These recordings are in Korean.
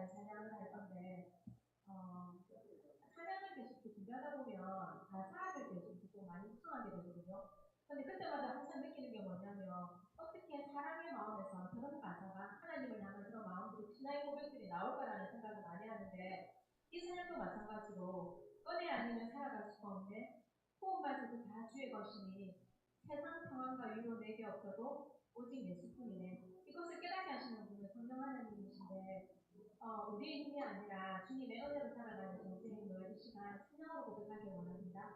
대한 찬양을 할 건데 찬양을 계속 준비하다 보면 가사를 계속 좀 많이 묵상하게 되거든요. 근데 그때마다 항상 느끼는 게 뭐냐면 어떻게 사랑의 마음에서 그런 가사가 하나님을 향한 그런 마음으로 신앙의 고백들이 나올까라는 생각을 많이 하는데 이 찬양도 마찬가지로 은혜 아니면 살아갈 수가 없네. 구원받아도 다 주의 것이니 세상 상황과 위로 내게 없어도 오직 예수뿐이네. 이것을 깨닫게 하시는 분은 성령 하나님이신데 우리의 힘이 아니라 주님의 은혜로 살아가는 인생인 너희 시간 찬양으로 고백하기 원합니다.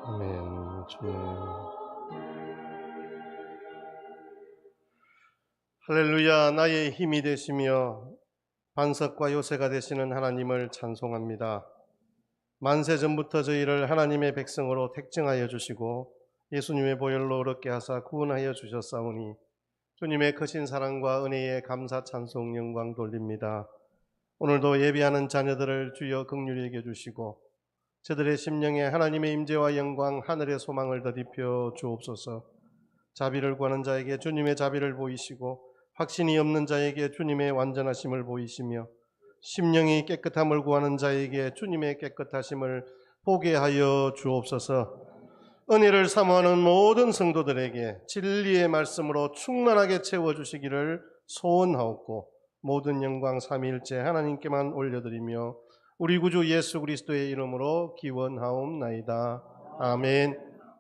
아멘. 주님. 할렐루야. 나의 힘이 되시며 반석과 요새가 되시는 하나님을 찬송합니다. 만세전부터 저희를 하나님의 백성으로 택정하여 주시고 예수님의 보혈로 어렵게 하사 구원하여 주셨사오니 주님의 크신 사랑과 은혜에 감사 찬송 영광 돌립니다. 오늘도 예배하는 자녀들을 주여 긍휼히 여겨주시고 저들의 심령에 하나님의 임재와 영광, 하늘의 소망을 더입혀 주옵소서. 자비를 구하는 자에게 주님의 자비를 보이시고 확신이 없는 자에게 주님의 완전하심을 보이시며 심령이 깨끗함을 구하는 자에게 주님의 깨끗하심을 보게 하여 주옵소서. 은혜를 사모하는 모든 성도들에게 진리의 말씀으로 충만하게 채워주시기를 소원하옵고 모든 영광 삼위일체 하나님께만 올려드리며 우리 구주 예수 그리스도의 이름으로 기원하옵나이다. 아멘.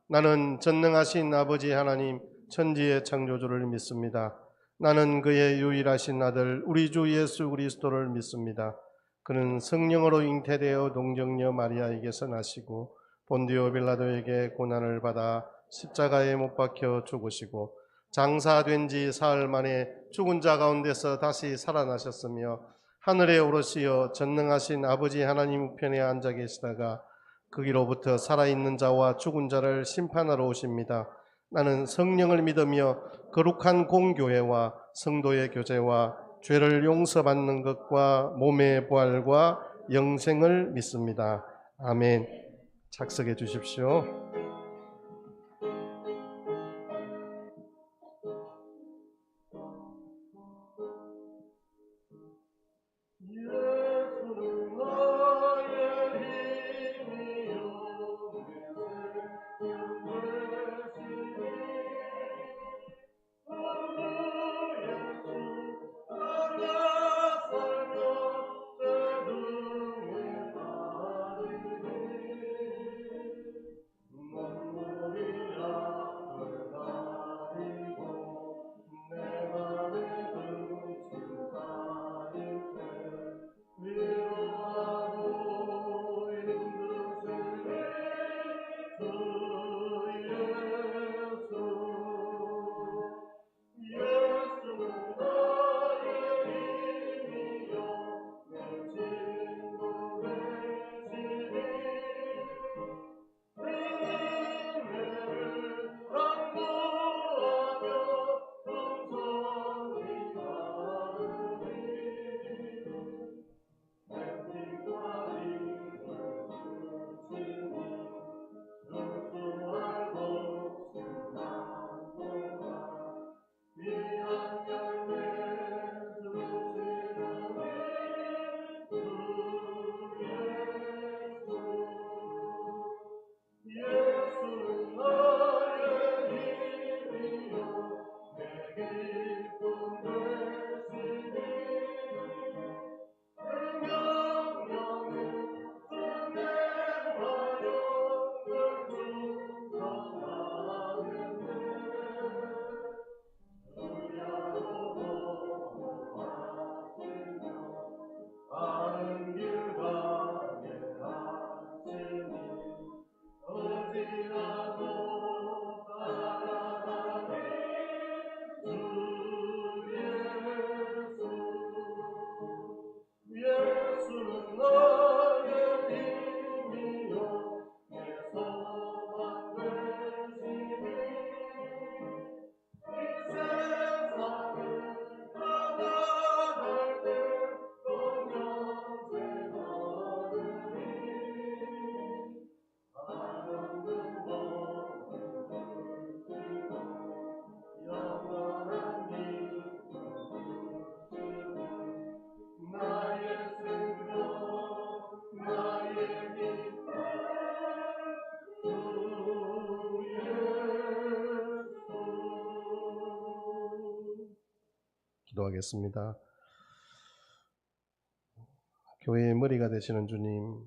나는 전능하신 아버지 하나님 천지의 창조주를 믿습니다. 나는 그의 유일하신 아들 우리 주 예수 그리스도를 믿습니다. 그는 성령으로 잉태되어 동정녀 마리아에게서 나시고 본디오 빌라도에게 고난을 받아 십자가에 못 박혀 죽으시고 장사된 지 사흘 만에 죽은 자 가운데서 다시 살아나셨으며 하늘에 오르시어 전능하신 아버지 하나님 우편에 앉아 계시다가 거기로부터 살아있는 자와 죽은 자를 심판하러 오십니다. 나는 성령을 믿으며 거룩한 공교회와 성도의 교제와 죄를 용서받는 것과 몸의 부활과 영생을 믿습니다. 아멘. 착석해 주십시오. 기도하겠습니다. 교회의 머리가 되시는 주님,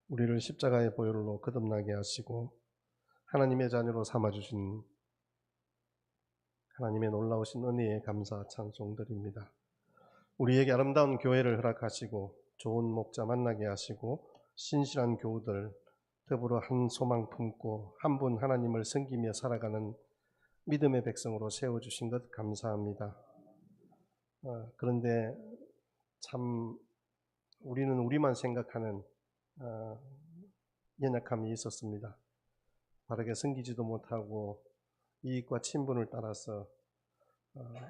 우리를 십자가의 보혈로 거듭나게 하시고 하나님의 자녀로 삼아주신 하나님의 놀라우신 은혜에 감사 찬송드립니다. 우리에게 아름다운 교회를 허락하시고 좋은 목자 만나게 하시고 신실한 교우들, 더불어 한 소망 품고 한 분 하나님을 섬기며 살아가는 믿음의 백성으로 세워주신 것 감사합니다. 그런데 참 우리는 우리만 생각하는 연약함이 있었습니다. 바르게 섬기지도 못하고 이익과 친분을 따라서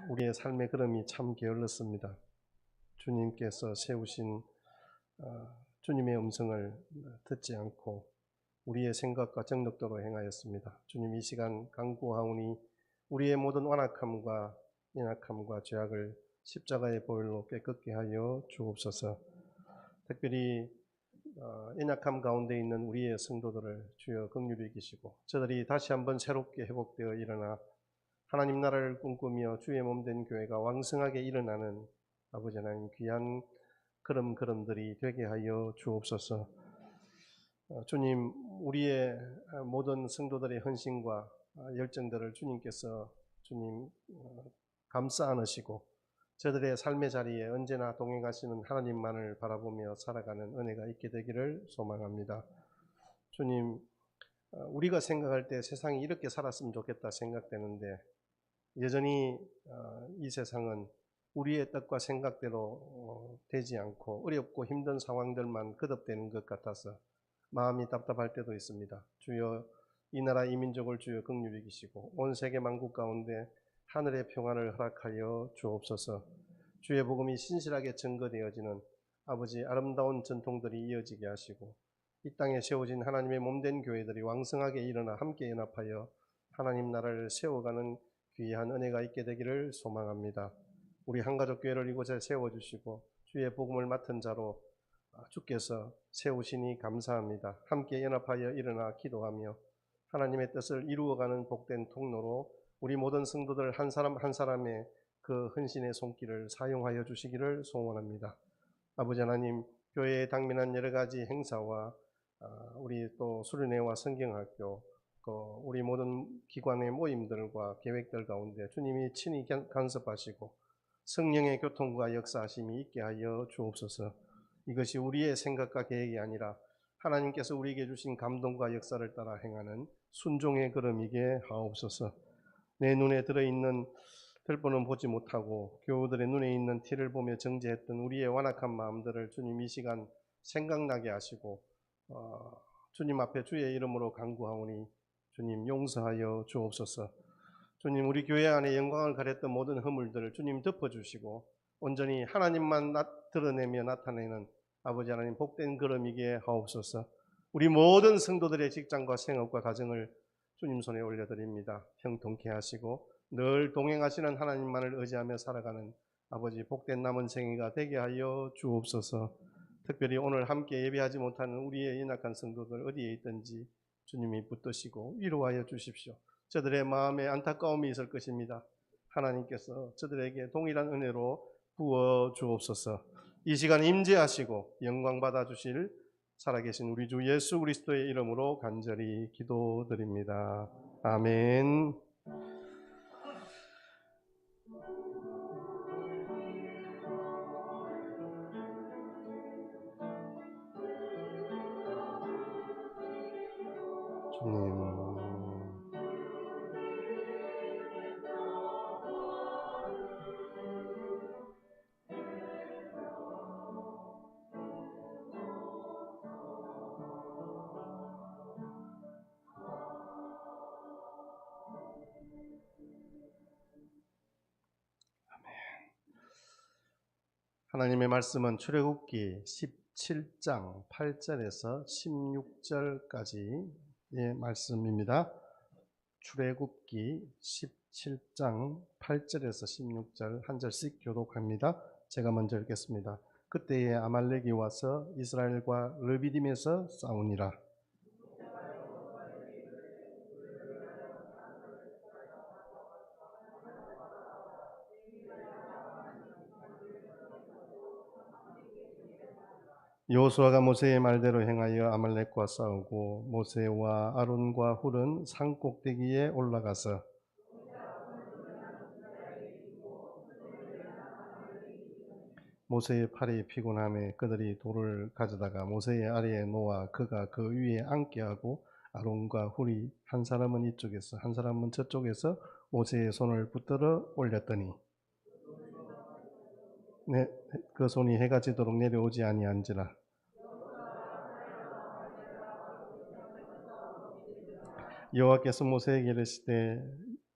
우리의 삶의 걸음이 참 게을렀습니다. 주님께서 세우신 주님의 음성을 듣지 않고 우리의 생각과 정력대로 행하였습니다. 주님, 이 시간 간구하오니 우리의 모든 완악함과 연약함과 죄악을 십자가의 보혈로 깨끗게 하여 주옵소서. 특별히 연약함 가운데 있는 우리의 성도들을 주여 긍휼히 여기시고 저들이 다시 한번 새롭게 회복되어 일어나 하나님 나라를 꿈꾸며 주의 몸된 교회가 왕성하게 일어나는 아버지 하나님 귀한 걸음들이 되게 하여 주옵소서. 주님, 우리의 모든 성도들의 헌신과 열정들을 주님께서 감싸 안으시고 저들의 삶의 자리에 언제나 동행하시는 하나님만을 바라보며 살아가는 은혜가 있게 되기를 소망합니다. 주님, 우리가 생각할 때 세상이 이렇게 살았으면 좋겠다 생각되는데 여전히 이 세상은 우리의 뜻과 생각대로 되지 않고 어렵고 힘든 상황들만 거듭되는 것 같아서 마음이 답답할 때도 있습니다. 주여, 이 나라 이 민족을 주여 긍휼히 여기시고 온 세계 만국 가운데 하늘의 평안을 허락하여 주옵소서. 주의 복음이 신실하게 증거되어지는 아버지 아름다운 전통들이 이어지게 하시고 이 땅에 세워진 하나님의 몸된 교회들이 왕성하게 일어나 함께 연합하여 하나님 나라를 세워가는 귀한 은혜가 있게 되기를 소망합니다. 우리 한가족 교회를 이곳에 세워주시고 주의 복음을 맡은 자로 주께서 세우시니 감사합니다. 함께 연합하여 일어나 기도하며 하나님의 뜻을 이루어가는 복된 통로로 우리 모든 성도들 한 사람 한 사람의 그 헌신의 손길을 사용하여 주시기를 소원합니다. 아버지 하나님, 교회에 당면한 여러 가지 행사와 우리 또 수련회와 성경학교, 우리 모든 기관의 모임들과 계획들 가운데 주님이 친히 간섭하시고 성령의 교통과 역사하심이 있게 하여 주옵소서. 이것이 우리의 생각과 계획이 아니라 하나님께서 우리에게 주신 감동과 역사를 따라 행하는 순종의 걸음이게 하옵소서. 내 눈에 들어있는 들보는 보지 못하고 교우들의 눈에 있는 티를 보며 정죄했던 우리의 완악한 마음들을 주님 이 시간 생각나게 하시고 주님 앞에 주의 이름으로 간구하오니 주님 용서하여 주옵소서. 주님, 우리 교회 안에 영광을 가렸던 모든 허물들을 주님 덮어주시고 온전히 하나님만 드러내며 나타내는 아버지 하나님 복된 걸음이게 하옵소서. 우리 모든 성도들의 직장과 생업과 가정을 주님 손에 올려드립니다. 형통케 하시고 늘 동행하시는 하나님만을 의지하며 살아가는 아버지 복된 남은 생애가 되게 하여 주옵소서. 특별히 오늘 함께 예배하지 못하는 우리의 연약한 성도들 어디에 있든지 주님이 붙드시고 위로하여 주십시오. 저들의 마음에 안타까움이 있을 것입니다. 하나님께서 저들에게 동일한 은혜로 부어 주옵소서. 이 시간 임재하시고 영광 받아 주실 살아계신 우리 주 예수 그리스도의 이름으로 간절히 기도드립니다. 아멘. 주님, 하나님의 말씀은 출애굽기 17장 8절에서 16절까지의 말씀입니다. 출애굽기 17장 8절에서 16절 한 절씩 교독합니다. 제가 먼저 읽겠습니다. 그때에 아말렉이 와서 이스라엘과 르비딤에서 싸우니라. 여호수아가 모세의 말대로 행하여 아말렉과 싸우고 모세와 아론과 훌은 산 꼭대기에 올라가서 모세의 팔이 피곤함에 그들이 돌을 가져다가 모세의 아래에 놓아 그가 그 위에 앉게 하고 아론과 훌이 한 사람은 이쪽에서 한 사람은 저쪽에서 모세의 손을 붙들어 올렸더니 그 손이 해가 지도록 내려오지 아니한지라. 여호와께서 모세에게 이르시되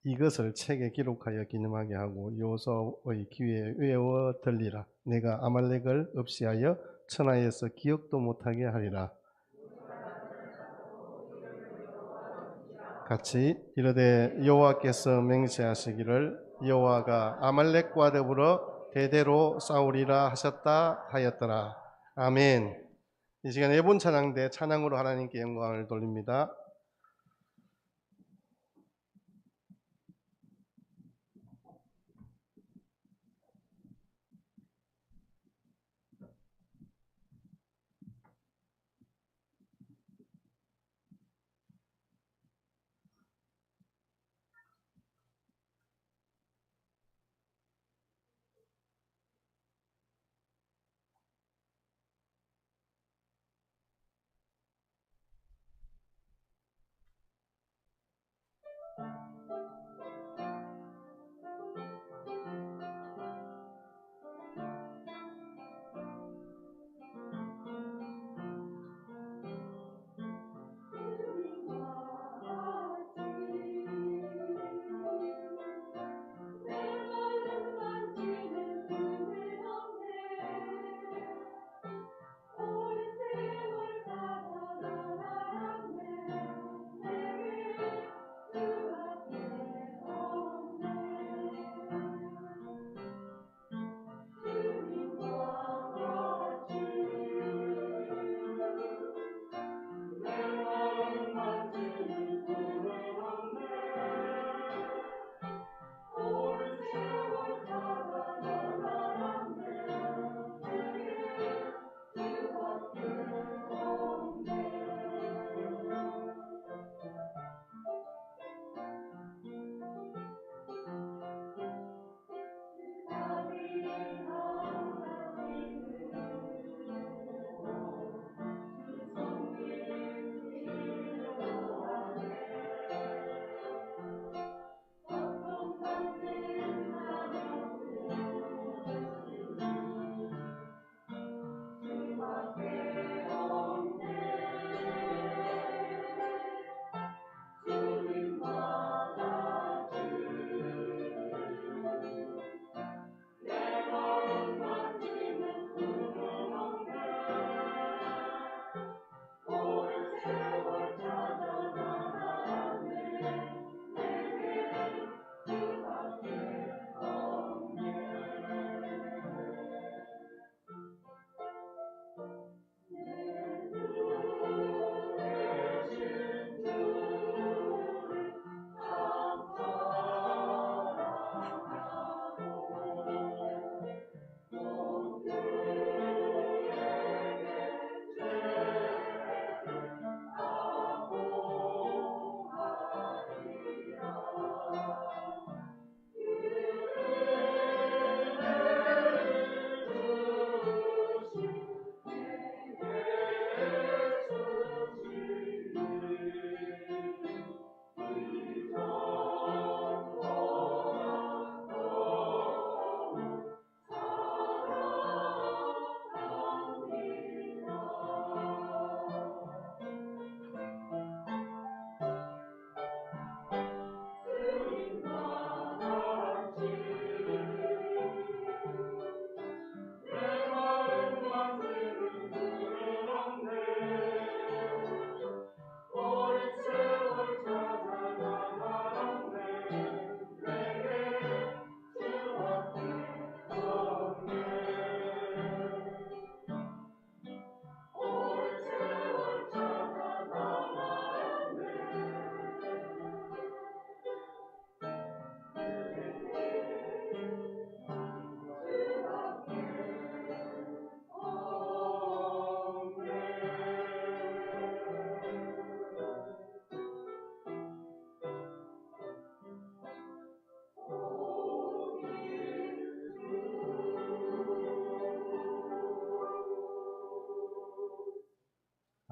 이것을 책에 기록하여 기념하게 하고 여호수아의 귀에 외워 들리라. 내가 아말렉을 없이하여 천하에서 기억도 못하게 하리라. 같이 이르되 여호와께서 맹세하시기를 여호와가 아말렉과 더불어 대대로 싸우리라 하셨다 하였더라. 아멘. 이 시간에 예본 찬양대 찬양으로 하나님께 영광을 돌립니다.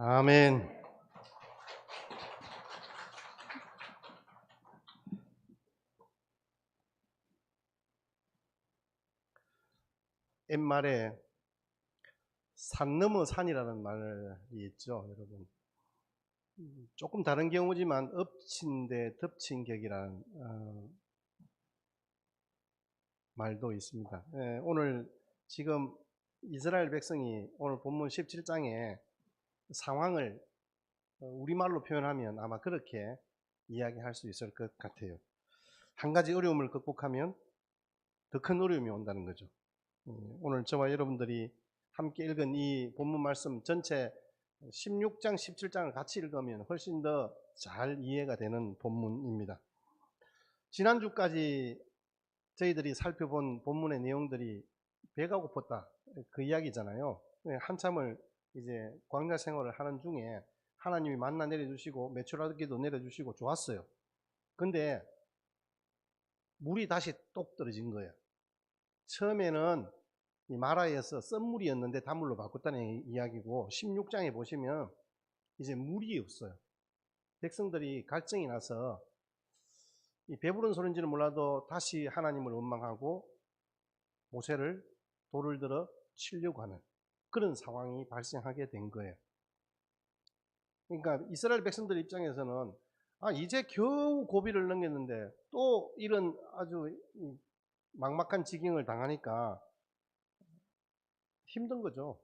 아멘. 옛말에 산 넘어 산이라는 말이 있죠, 여러분. 조금 다른 경우지만 엎친 데 덮친 격이라는 말도 있습니다. 오늘 지금 이스라엘 백성이 오늘 본문 17장에 상황을 우리말로 표현하면 아마 그렇게 이야기할 수 있을 것 같아요. 한 가지 어려움을 극복하면 더 큰 어려움이 온다는 거죠. 오늘 저와 여러분들이 함께 읽은 이 본문 말씀 전체 16장, 17장을 같이 읽으면 훨씬 더 잘 이해가 되는 본문입니다. 지난주까지 저희들이 살펴본 본문의 내용들이 배가 고팠다 그 이야기잖아요. 한참을 이제 광야 생활을 하는 중에 하나님이 만나 내려주시고 메추라기도 내려주시고 좋았어요. 근데 물이 다시 똑 떨어진 거예요. 처음에는 이 마라에서 썬물이었는데 단물로 바꿨다는 이야기고 16장에 보시면 이제 물이 없어요. 백성들이 갈증이 나서 이 배부른 소리인지는 몰라도 다시 하나님을 원망하고 모세를 돌을 들어 치려고 하는 그런 상황이 발생하게 된 거예요. 그러니까 이스라엘 백성들 입장에서는 이제 겨우 고비를 넘겼는데 또 이런 아주 막막한 지경을 당하니까 힘든 거죠.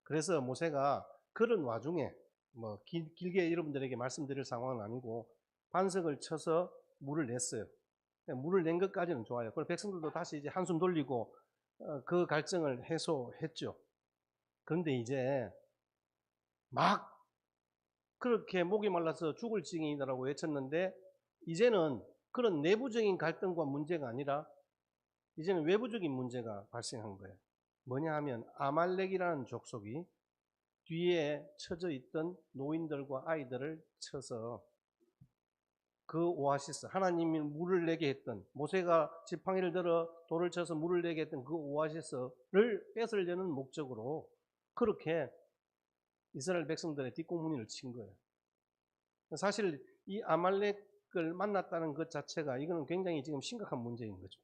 그래서 모세가 그런 와중에 뭐 길게 여러분들에게 말씀드릴 상황은 아니고 반석을 쳐서 물을 냈어요. 물을 낸 것까지는 좋아요. 그리고 백성들도 다시 이제 한숨 돌리고 그 갈증을 해소했죠. 그런데 이제 막 그렇게 목이 말라서 죽을 지경이라고 외쳤는데 이제는 그런 내부적인 갈등과 문제가 아니라 이제는 외부적인 문제가 발생한 거예요. 뭐냐 하면 아말렉이라는 족속이 뒤에 처져 있던 노인들과 아이들을 쳐서 그 오아시스, 하나님이 물을 내게 했던, 모세가 지팡이를 들어 돌을 쳐서 물을 내게 했던 그 오아시스를 뺏으려는 목적으로 그렇게 이스라엘 백성들의 뒷공무니를 친 거예요. 사실 이 아말렉을 만났다는 것 자체가 이거는 굉장히 지금 심각한 문제인 거죠.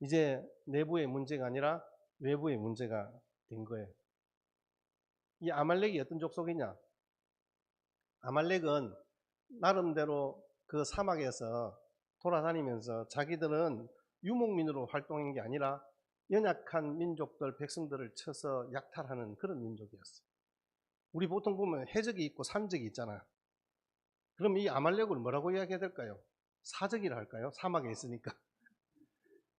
이제 내부의 문제가 아니라 외부의 문제가 된 거예요. 이 아말렉이 어떤 족속이냐? 아말렉은 나름대로 그 사막에서 돌아다니면서 자기들은 유목민으로 활동한 게 아니라 연약한 민족들, 백성들을 쳐서 약탈하는 그런 민족이었어요. 우리 보통 보면 해적이 있고 산적이 있잖아요. 그럼 이 아말렉을 뭐라고 이야기해야 될까요? 사적이라 할까요? 사막에 있으니까.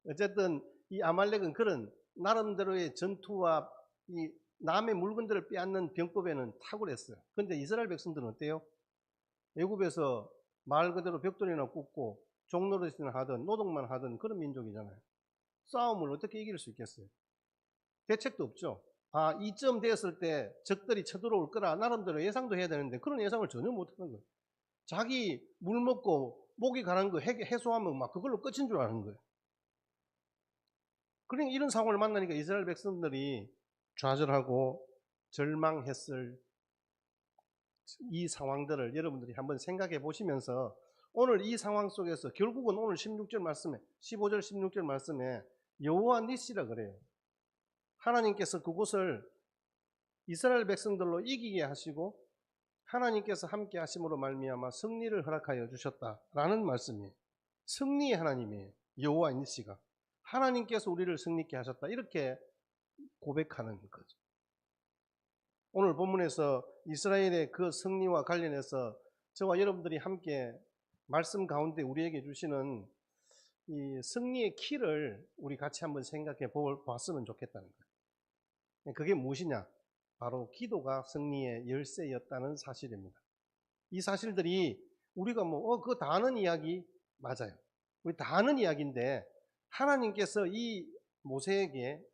어쨌든 이 아말렉은 그런 나름대로의 전투와 이 남의 물건들을 빼앗는 병법에는 탁월했어요. 그런데 이스라엘 백성들은 어때요? 애굽에서 말 그대로 벽돌이나 굽고 종노릇이나 하든 노동만 하든 그런 민족이잖아요. 싸움을 어떻게 이길 수 있겠어요? 대책도 없죠. 이쯤 되었을 때 적들이 쳐들어올 거라 나름대로 예상도 해야 되는데 그런 예상을 전혀 못하는 거예요. 자기 물 먹고 목이 가는 거 해소하면 막 그걸로 끝인 줄 아는 거예요. 그러니까 이런 상황을 만나니까 이스라엘 백성들이 좌절하고 절망했을 이 상황들을 여러분들이 한번 생각해 보시면서 오늘 이 상황 속에서 결국은 오늘 16절 말씀에 15절 16절 말씀에 여호와 니시라 그래요. 하나님께서 그곳을 이스라엘 백성들로 이기게 하시고 하나님께서 함께 하심으로 말미암아 승리를 허락하여 주셨다라는 말씀이에요. 승리의 하나님이에요. 여호와 니시가 하나님께서 우리를 승리케 하셨다 이렇게 고백하는 거죠. 오늘 본문에서 이스라엘의 그 승리와 관련해서 저와 여러분들이 함께 말씀 가운데 우리에게 주시는 이 승리의 키를 우리 같이 한번 생각해 봤으면 좋겠다는 거예요. 그게 무엇이냐? 바로 기도가 승리의 열쇠였다는 사실입니다. 이 사실들이 우리가 그거 다 아는 이야기 맞아요. 우리 다 아는 이야기인데 하나님께서 이 모세에게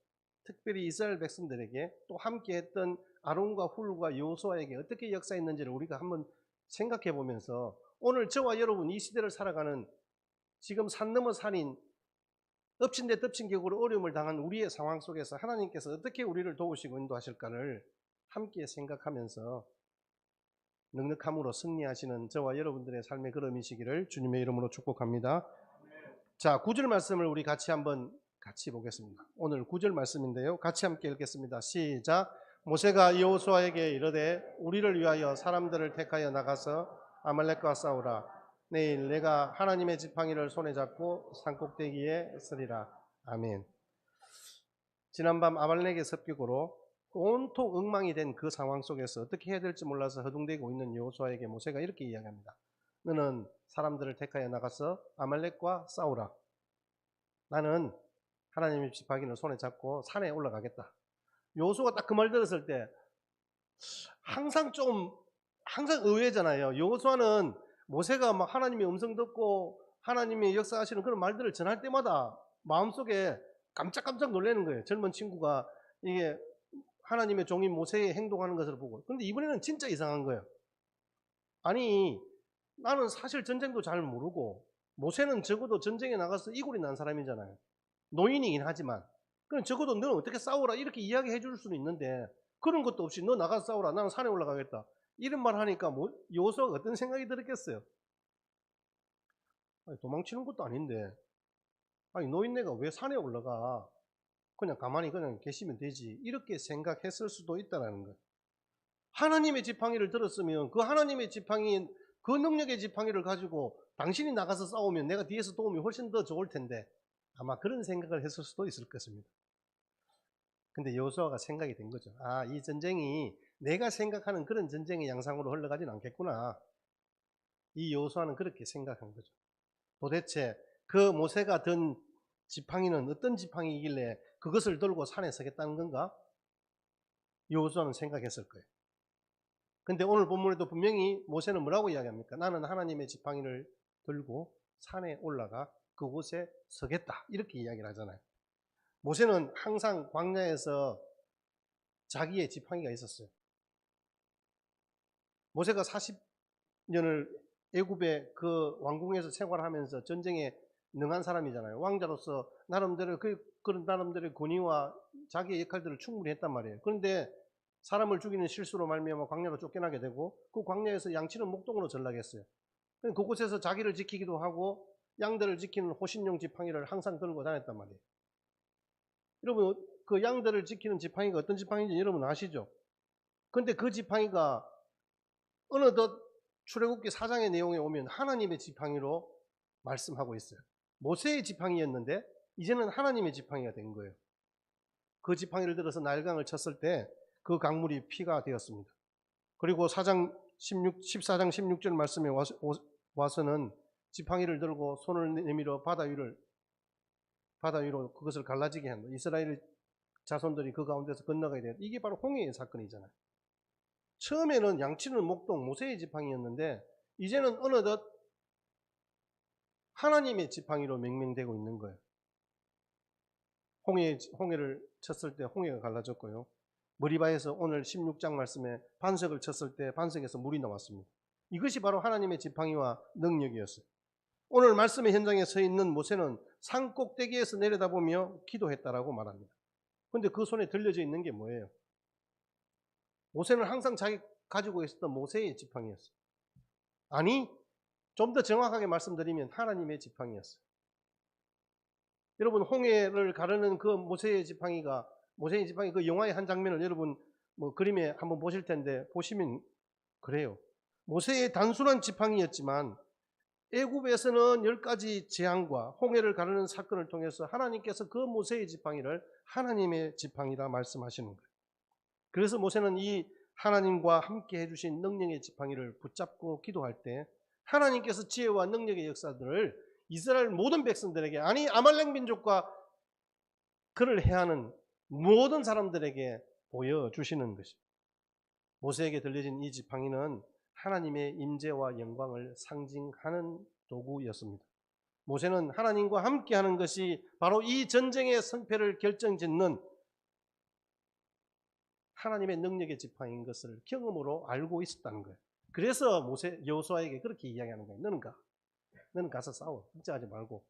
특별히 이스라엘 백성들에게 또 함께 했던 아론과 훌과 여호수아에게 어떻게 역사했는지를 우리가 한번 생각해 보면서 오늘 저와 여러분 이 시대를 살아가는 지금 산 넘어 산인 엎친 데 덮친 격으로 어려움을 당한 우리의 상황 속에서 하나님께서 어떻게 우리를 도우시고 인도하실까를 함께 생각하면서 넉넉함으로 승리하시는 저와 여러분들의 삶의 걸음이시기를 주님의 이름으로 축복합니다. 자, 9절 말씀을 우리 같이 한번 보겠습니다. 오늘 9절 말씀인데요. 같이 함께 읽겠습니다. 시작. 모세가 여호수아에게 이르되 우리를 위하여 사람들을 택하여 나가서 아말렉과 싸우라. 내일 내가 하나님의 지팡이를 손에 잡고 산꼭대기에 서리라. 아멘. 지난밤 아말렉의 습격으로 온통 엉망이 된 그 상황 속에서 어떻게 해야 될지 몰라서 허둥대고 있는 여호수아에게 모세가 이렇게 이야기합니다. 너는 사람들을 택하여 나가서 아말렉과 싸우라. 나는 하나님의 지팡이를 손에 잡고 산에 올라가겠다. 여호수아가 딱 그 말 들었을 때 항상 의외잖아요. 여호수아는 모세가 막 하나님의 음성 듣고 하나님의 역사하시는 그런 말들을 전할 때마다 마음속에 깜짝깜짝 놀라는 거예요. 젊은 친구가 이게 하나님의 종인 모세의 행동하는 것을 보고. 그런데 이번에는 진짜 이상한 거예요. 아니, 나는 사실 전쟁도 잘 모르고 모세는 적어도 전쟁에 나가서 이골이 난 사람이잖아요. 노인이긴 하지만. 그럼 적어도 너는 어떻게 싸우라 이렇게 이야기해 줄 수는 있는데 그런 것도 없이 너 나가서 싸우라. 나는 산에 올라가겠다. 이런 말 하니까 여호수아가 어떤 생각이 들었겠어요? 아니, 도망치는 것도 아닌데 아니 노인네가 왜 산에 올라가? 그냥 가만히 그냥 계시면 되지. 이렇게 생각했을 수도 있다는 거예요. 하나님의 지팡이를 들었으면 그 하나님의 지팡이, 그 능력의 지팡이를 가지고 당신이 나가서 싸우면 내가 뒤에서 도움이 훨씬 더 좋을 텐데 아마 그런 생각을 했을 수도 있을 것입니다. 근데 여호수아가 생각이 된 거죠. 아, 이 전쟁이 내가 생각하는 그런 전쟁의 양상으로 흘러가진 않겠구나. 이 여호수아는 그렇게 생각한 거죠. 도대체 그 모세가 든 지팡이는 어떤 지팡이이길래 그것을 들고 산에 서겠다는 건가? 여호수아는 생각했을 거예요. 근데 오늘 본문에도 분명히 모세는 뭐라고 이야기합니까? 나는 하나님의 지팡이를 들고 산에 올라가 그곳에 서겠다. 이렇게 이야기를 하잖아요. 모세는 항상 광야에서 자기의 지팡이가 있었어요. 모세가 40년을 애굽의 그 왕궁에서 생활하면서 전쟁에 능한 사람이잖아요. 왕자로서 나름대로 그런 나름대로의 권위와 자기의 역할들을 충분히 했단 말이에요. 그런데 사람을 죽이는 실수로 말미암아 광야로 쫓겨나게 되고 그 광야에서 양치는 목동으로 전락했어요. 그곳에서 자기를 지키기도 하고 양들을 지키는 호신용 지팡이를 항상 들고 다녔단 말이에요. 여러분 그 양들을 지키는 지팡이가 어떤 지팡이인지 여러분 아시죠? 그런데 그 지팡이가 어느덧 출애굽기 4장의 내용에 오면 하나님의 지팡이로 말씀하고 있어요. 모세의 지팡이였는데 이제는 하나님의 지팡이가 된 거예요. 그 지팡이를 들어서 나일강을 쳤을 때 그 강물이 피가 되었습니다. 그리고 14장 16절 말씀에 와서는 지팡이를 들고 손을 내밀어 바다 위로 그것을 갈라지게 한다. 이스라엘 자손들이 그 가운데서 건너가야 돼. 이게 바로 홍해의 사건이잖아요. 처음에는 양치는 목동 모세의 지팡이였는데 이제는 어느덧 하나님의 지팡이로 명명되고 있는 거예요. 홍해를 쳤을 때 홍해가 갈라졌고요. 머리바에서 오늘 16장 말씀에 반석을 쳤을 때 반석에서 물이 나왔습니다. 이것이 바로 하나님의 지팡이와 능력이었어요. 오늘 말씀의 현장에 서 있는 모세는 산 꼭대기에서 내려다보며 기도했다라고 말합니다. 그런데 그 손에 들려져 있는 게 뭐예요? 모세는 항상 자기 가지고 있었던 모세의 지팡이였어요. 아니, 좀 더 정확하게 말씀드리면 하나님의 지팡이였어요. 여러분 홍해를 가르는 그 모세의 지팡이 그 영화의 한 장면을 여러분 그림에 한번 보실 텐데 보시면 그래요. 모세의 단순한 지팡이였지만 애굽에서는 10가지 재앙과 홍해를 가르는 사건을 통해서 하나님께서 그 모세의 지팡이를 하나님의 지팡이라 말씀하시는 거예요. 그래서 모세는 이 하나님과 함께 해주신 능력의 지팡이를 붙잡고 기도할 때 하나님께서 지혜와 능력의 역사들을 이스라엘 모든 백성들에게, 아니 아말렉 민족과 그를 해하는 모든 사람들에게 보여주시는 것입니다. 모세에게 들려진 이 지팡이는 하나님의 임재와 영광을 상징하는 도구였습니다. 모세는 하나님과 함께하는 것이 바로 이 전쟁의 승패를 결정짓는 하나님의 능력의 지팡이인 것을 경험으로 알고 있었다는 거예요. 그래서 여호수아에게 그렇게 이야기하는 거예요. 너는 가서 싸워. 걱정하지 말고.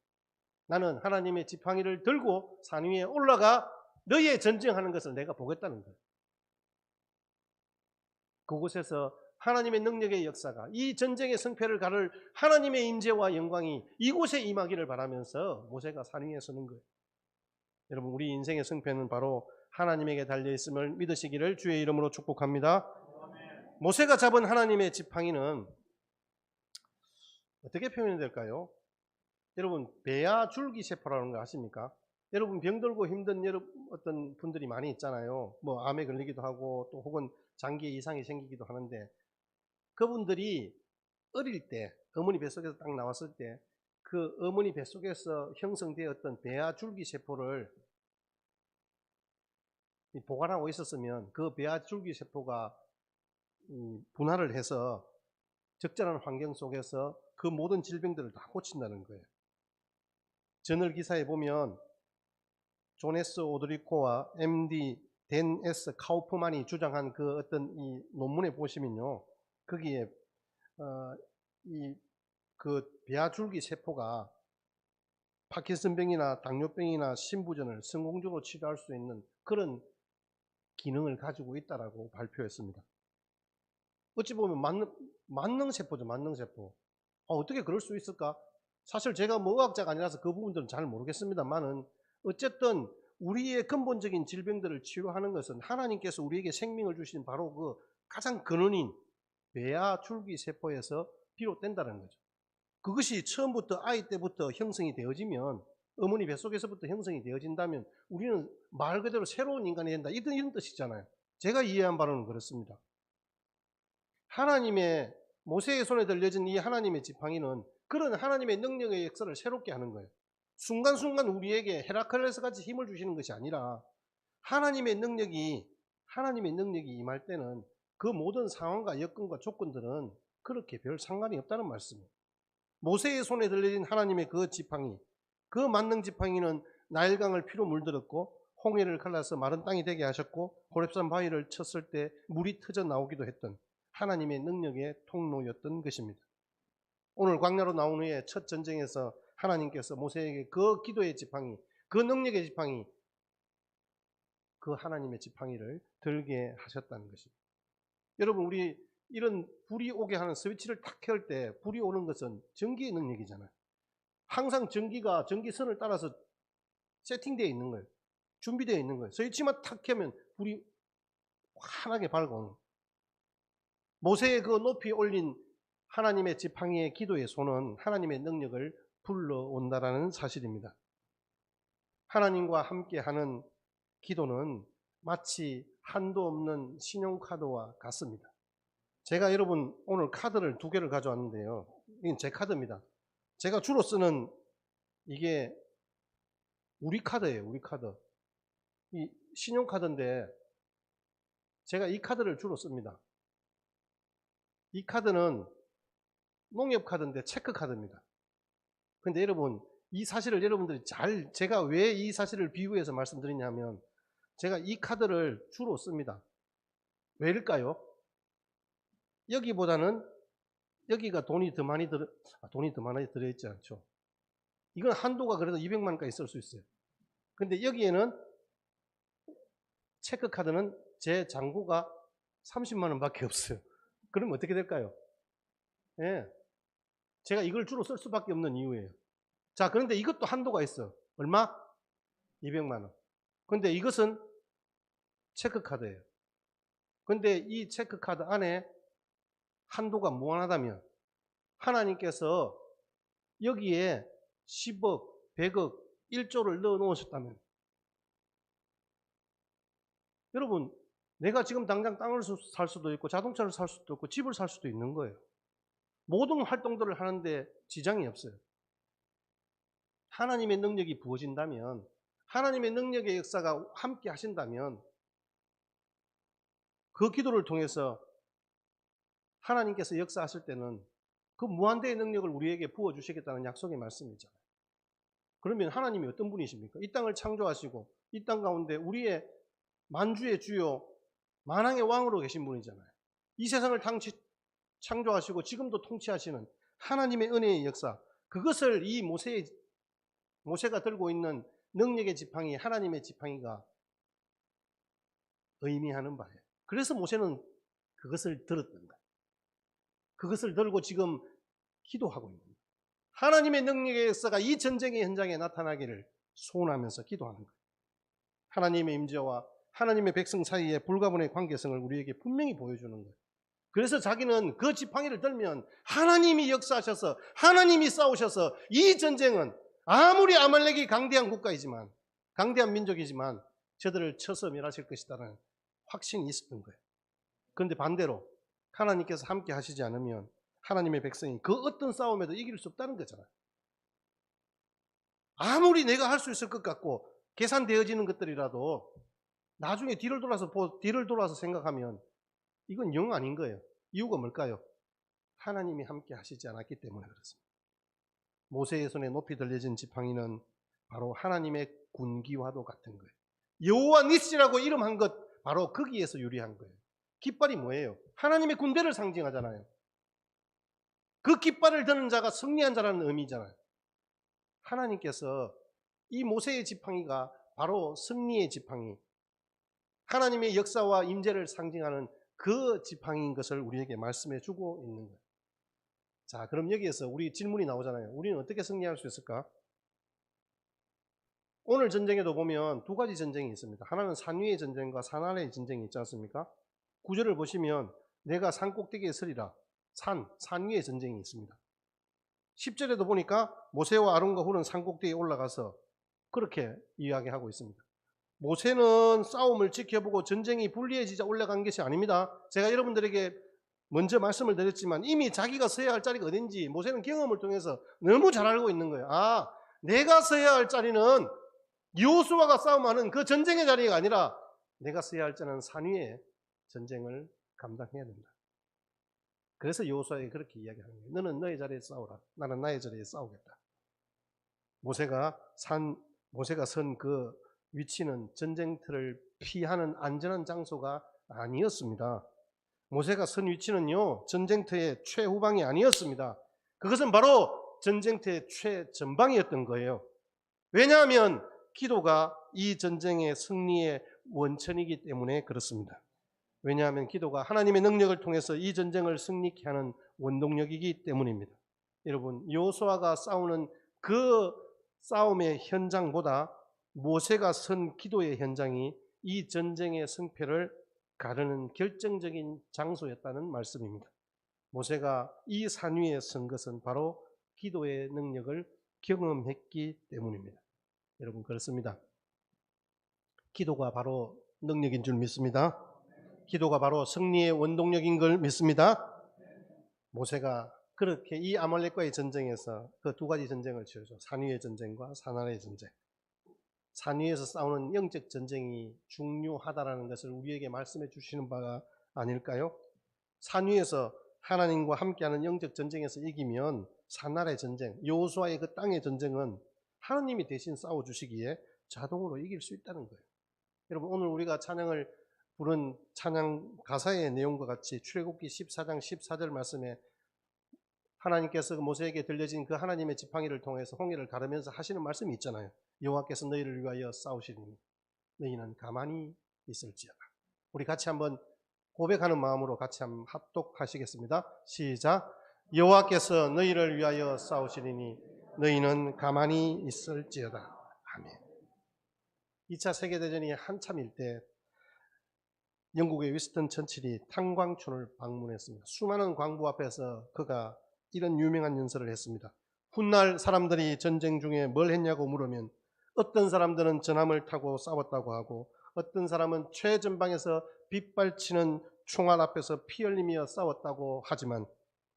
나는 하나님의 지팡이를 들고 산 위에 올라가 너희의 전쟁하는 것을 내가 보겠다는 거예요. 그곳에서 하나님의 능력의 역사가, 이 전쟁의 승패를 가를 하나님의 임재와 영광이 이곳에 임하기를 바라면서 모세가 산 위에 서는 거예요. 여러분, 우리 인생의 승패는 바로 하나님에게 달려 있음을 믿으시기를 주의 이름으로 축복합니다. 모세가 잡은 하나님의 지팡이는 어떻게 표현이 될까요? 여러분, 배야 줄기 세포라는 거 아십니까? 여러분, 병들고 힘든 어떤 분들이 많이 있잖아요. 뭐 암에 걸리기도 하고 또 혹은 장기에 이상이 생기기도 하는데, 그분들이 어릴 때 어머니 뱃속에서 딱 나왔을 때 그 어머니 뱃속에서 형성되었던 배아 줄기 세포를 보관하고 있었으면 그 배아 줄기 세포가 분할을 해서 적절한 환경 속에서 그 모든 질병들을 다 고친다는 거예요. 저널 기사에 보면 존 S 오드리코와 MD 댄 S 카우프만이 주장한 그 어떤 이 논문에 보시면요, 거기에 그 배아줄기 세포가 파킨슨병이나 당뇨병이나 신부전을 성공적으로 치료할 수 있는 그런 기능을 가지고 있다라고 발표했습니다. 어찌 보면 만능세포죠, 만능세포. 어떻게 그럴 수 있을까? 사실 제가 뭐 의학자가 아니라서 그 부분들은 잘 모르겠습니다만은, 어쨌든 우리의 근본적인 질병들을 치료하는 것은 하나님께서 우리에게 생명을 주신 바로 그 가장 근원인 배아 줄기 세포에서 비롯된다는 거죠. 그것이 처음부터 아이 때부터 형성이 되어지면, 어머니 뱃속에서부터 형성이 되어진다면 우리는 말 그대로 새로운 인간이 된다, 이런 뜻이잖아요. 제가 이해한 바로는 그렇습니다. 하나님의 모세의 손에 들려진 이 하나님의 지팡이는 그런 하나님의 능력의 역사를 새롭게 하는 거예요. 순간순간 우리에게 헤라클레스 같이 힘을 주시는 것이 아니라 하나님의 능력이 임할 때는 그 모든 상황과 여건과 조건들은 그렇게 별 상관이 없다는 말씀이에요. 모세의 손에 들려진 하나님의 그 지팡이, 그 만능 지팡이는 나일강을 피로 물들었고 홍해를 갈라서 마른 땅이 되게 하셨고 호렙산 바위를 쳤을 때 물이 터져 나오기도 했던 하나님의 능력의 통로였던 것입니다. 오늘 광야로 나온 후에 첫 전쟁에서 하나님께서 모세에게 그 기도의 지팡이, 그 능력의 지팡이, 그 하나님의 지팡이를 들게 하셨다는 것입니다. 여러분, 우리 이런 불이 오게 하는 스위치를 탁 켤 때 불이 오는 것은 전기의 능력이잖아요. 항상 전기가 전기선을 따라서 세팅되어 있는 거예요. 준비되어 있는 거예요. 스위치만 탁 켜면 불이 환하게 밝아오는 거예요. 모세의 그 높이 올린 하나님의 지팡이의 기도의 손은 하나님의 능력을 불러온다라는 사실입니다. 하나님과 함께하는 기도는 마치 한도 없는 신용카드와 같습니다. 제가 여러분 오늘 카드를 2개를 가져왔는데요. 이건 제 카드입니다. 제가 주로 쓰는 이게 우리 카드예요. 우리 카드. 이 신용카드인데 제가 이 카드를 주로 씁니다. 이 카드는 농협카드인데 체크카드입니다. 근데 여러분, 이 사실을 여러분들이 제가 왜 이 사실을 비유해서 말씀드리냐면, 제가 이 카드를 주로 씁니다. 왜일까요? 여기보다는 여기가 돈이 더 많이 들어있지 않죠. 이건 한도가 그래도 200만 원까지 쓸 수 있어요. 근데 여기에는 체크카드는 제 잔고가 30만 원밖에 없어요. 그러면 어떻게 될까요? 예. 제가 이걸 주로 쓸 수밖에 없는 이유예요. 자, 그런데 이것도 한도가 있어. 얼마? 200만 원. 근데 이것은 체크카드예요. 근데 이 체크카드 안에 한도가 무한하다면 하나님께서 여기에 10억, 100억, 1조를 넣어 놓으셨다면, 여러분, 내가 지금 당장 땅을 살 수도 있고 자동차를 살 수도 있고 집을 살 수도 있는 거예요. 모든 활동들을 하는데 지장이 없어요. 하나님의 능력이 부어진다면, 하나님의 능력의 역사가 함께 하신다면, 그 기도를 통해서 하나님께서 역사하실 때는 그 무한대의 능력을 우리에게 부어주시겠다는 약속의 말씀이잖아요. 그러면 하나님이 어떤 분이십니까? 이 땅을 창조하시고 이 땅 가운데 우리의 만주의 주요 만왕의 왕으로 계신 분이잖아요. 이 세상을 창조하시고 지금도 통치하시는 하나님의 은혜의 역사, 그것을 이 모세가 들고 있는 능력의 지팡이, 하나님의 지팡이가 의미하는 바예요. 그래서 모세는 그것을 들었던 거예요. 그것을 들고 지금 기도하고 있는 거예요. 하나님의 능력의 역사가 이 전쟁의 현장에 나타나기를 소원하면서 기도하는 거예요. 하나님의 임재와 하나님의 백성 사이의 불가분의 관계성을 우리에게 분명히 보여주는 거예요. 그래서 자기는 그 지팡이를 들면 하나님이 역사하셔서 하나님이 싸우셔서 이 전쟁은 아무리 아말렉이 강대한 국가이지만 강대한 민족이지만 저들을 쳐서 멸하실 것이다라는 확신이 있었던 거예요. 그런데 반대로 하나님께서 함께 하시지 않으면 하나님의 백성이 그 어떤 싸움에도 이길 수 없다는 거잖아요. 아무리 내가 할 수 있을 것 같고 계산되어지는 것들이라도 나중에 뒤를 돌아서 생각하면 이건 영 아닌 거예요. 이유가 뭘까요? 하나님이 함께 하시지 않았기 때문에 그렇습니다. 모세의 손에 높이 들려진 지팡이는 바로 하나님의 군기와도 같은 거예요. 여호와 니시라고 이름한 것 바로 거기에서 유리한 거예요. 깃발이 뭐예요? 하나님의 군대를 상징하잖아요. 그 깃발을 드는 자가 승리한 자라는 의미잖아요. 하나님께서 이 모세의 지팡이가 바로 승리의 지팡이, 하나님의 역사와 임재를 상징하는 그 지팡이인 것을 우리에게 말씀해 주고 있는 거예요. 자, 그럼 여기에서 우리 질문이 나오잖아요. 우리는 어떻게 승리할 수 있을까? 오늘 전쟁에도 보면 두 가지 전쟁이 있습니다. 하나는 산 위의 전쟁과 산 아래의 전쟁이 있지 않습니까? 구절을 보시면 내가 산 꼭대기에 서리라. 산 위의 전쟁이 있습니다. 10절에도 보니까 모세와 아론과 훌은 산 꼭대기에 올라가서 그렇게 이야기하고 있습니다. 모세는 싸움을 지켜보고 전쟁이 불리해지자 올라간 것이 아닙니다. 제가 여러분들에게 먼저 말씀을 드렸지만 이미 자기가 서야 할 자리가 어딘지 모세는 경험을 통해서 너무 잘 알고 있는 거예요. 아, 내가 서야 할 자리는 여호수아가 싸움하는 그 전쟁의 자리가 아니라 내가 서야 할 자는 산 위에 전쟁을 감당해야 된다. 그래서 여호수아에게 그렇게 이야기하는 거예요. 너는 너의 자리에 싸우라. 나는 나의 자리에 싸우겠다. 모세가 선 그 위치는 전쟁터를 피하는 안전한 장소가 아니었습니다. 모세가 선 위치는요, 전쟁터의 최후방이 아니었습니다. 그것은 바로 전쟁터의 최전방이었던 거예요. 왜냐하면 기도가 이 전쟁의 승리의 원천이기 때문에 그렇습니다. 왜냐하면 기도가 하나님의 능력을 통해서 이 전쟁을 승리케 하는 원동력이기 때문입니다. 여러분, 여호수아가 싸우는 그 싸움의 현장보다 모세가 선 기도의 현장이 이 전쟁의 승패를 가르는 결정적인 장소였다는 말씀입니다. 모세가 이 산 위에 선 것은 바로 기도의 능력을 경험했기 때문입니다. 여러분, 그렇습니다. 기도가 바로 능력인 줄 믿습니다. 기도가 바로 승리의 원동력인 걸 믿습니다. 모세가 그렇게 이 아말렉과의 전쟁에서 그 두 가지 전쟁을 치르죠. 산 위의 전쟁과 산 아래의 전쟁. 산 위에서 싸우는 영적 전쟁이 중요하다라는 것을 우리에게 말씀해 주시는 바가 아닐까요? 산 위에서 하나님과 함께하는 영적 전쟁에서 이기면 산 아래 전쟁, 여호수아의 그 땅의 전쟁은 하나님이 대신 싸워주시기에 자동으로 이길 수 있다는 거예요. 여러분, 오늘 우리가 찬양을 부른 찬양 가사의 내용과 같이 출애굽기 14장 14절 말씀에 하나님께서 모세에게 들려진 그 하나님의 지팡이를 통해서 홍해를 가르면서 하시는 말씀이 있잖아요. 여호와께서 너희를 위하여 싸우시리니 너희는 가만히 있을지어다. 우리 같이 한번 고백하는 마음으로 같이 한번 합독하시겠습니다. 시작. 여호와께서 너희를 위하여 싸우시리니 너희는 가만히 있을지어다. 아멘. 2차 세계대전이 한참일 때 영국의 위스턴 처칠이 탄광촌을 방문했습니다. 수많은 광부 앞에서 그가 이런 유명한 연설을 했습니다. 훗날 사람들이 전쟁 중에 뭘 했냐고 물으면 어떤 사람들은 전함을 타고 싸웠다고 하고 어떤 사람은 최전방에서 빗발치는 총알 앞에서 피 흘리며 싸웠다고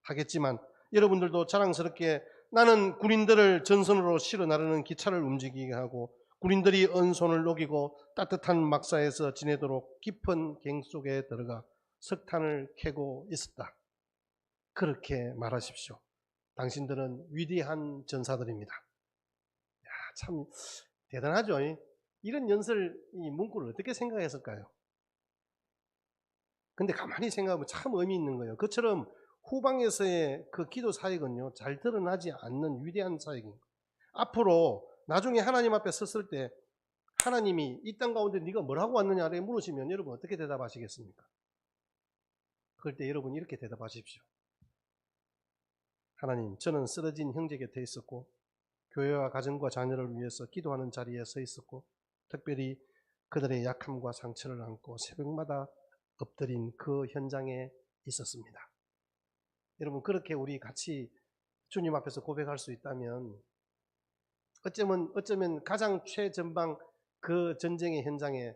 하겠지만 여러분들도 자랑스럽게 나는 군인들을 전선으로 실어 나르는 기차를 움직이게 하고 군인들이 언손을 녹이고 따뜻한 막사에서 지내도록 깊은 갱 속에 들어가 석탄을 캐고 있었다. 그렇게 말하십시오. 당신들은 위대한 전사들입니다. 야, 참 대단하죠. 이런 연설 이 문구를 어떻게 생각했을까요? 근데 가만히 생각하면 참 의미 있는 거예요. 그처럼 후방에서의 그 기도 사역은요, 잘 드러나지 않는 위대한 사역입니다. 앞으로 나중에 하나님 앞에 섰을 때 하나님이 이 땅 가운데 네가 뭘 하고 왔느냐를 물으시면 여러분 어떻게 대답하시겠습니까? 그럴 때 여러분 이렇게 대답하십시오. 하나님, 저는 쓰러진 형제 곁에 있었고 교회와 가정과 자녀를 위해서 기도하는 자리에 서 있었고 특별히 그들의 약함과 상처를 안고 새벽마다 엎드린 그 현장에 있었습니다. 여러분, 그렇게 우리 같이 주님 앞에서 고백할 수 있다면 어쩌면 가장 최전방 그 전쟁의 현장에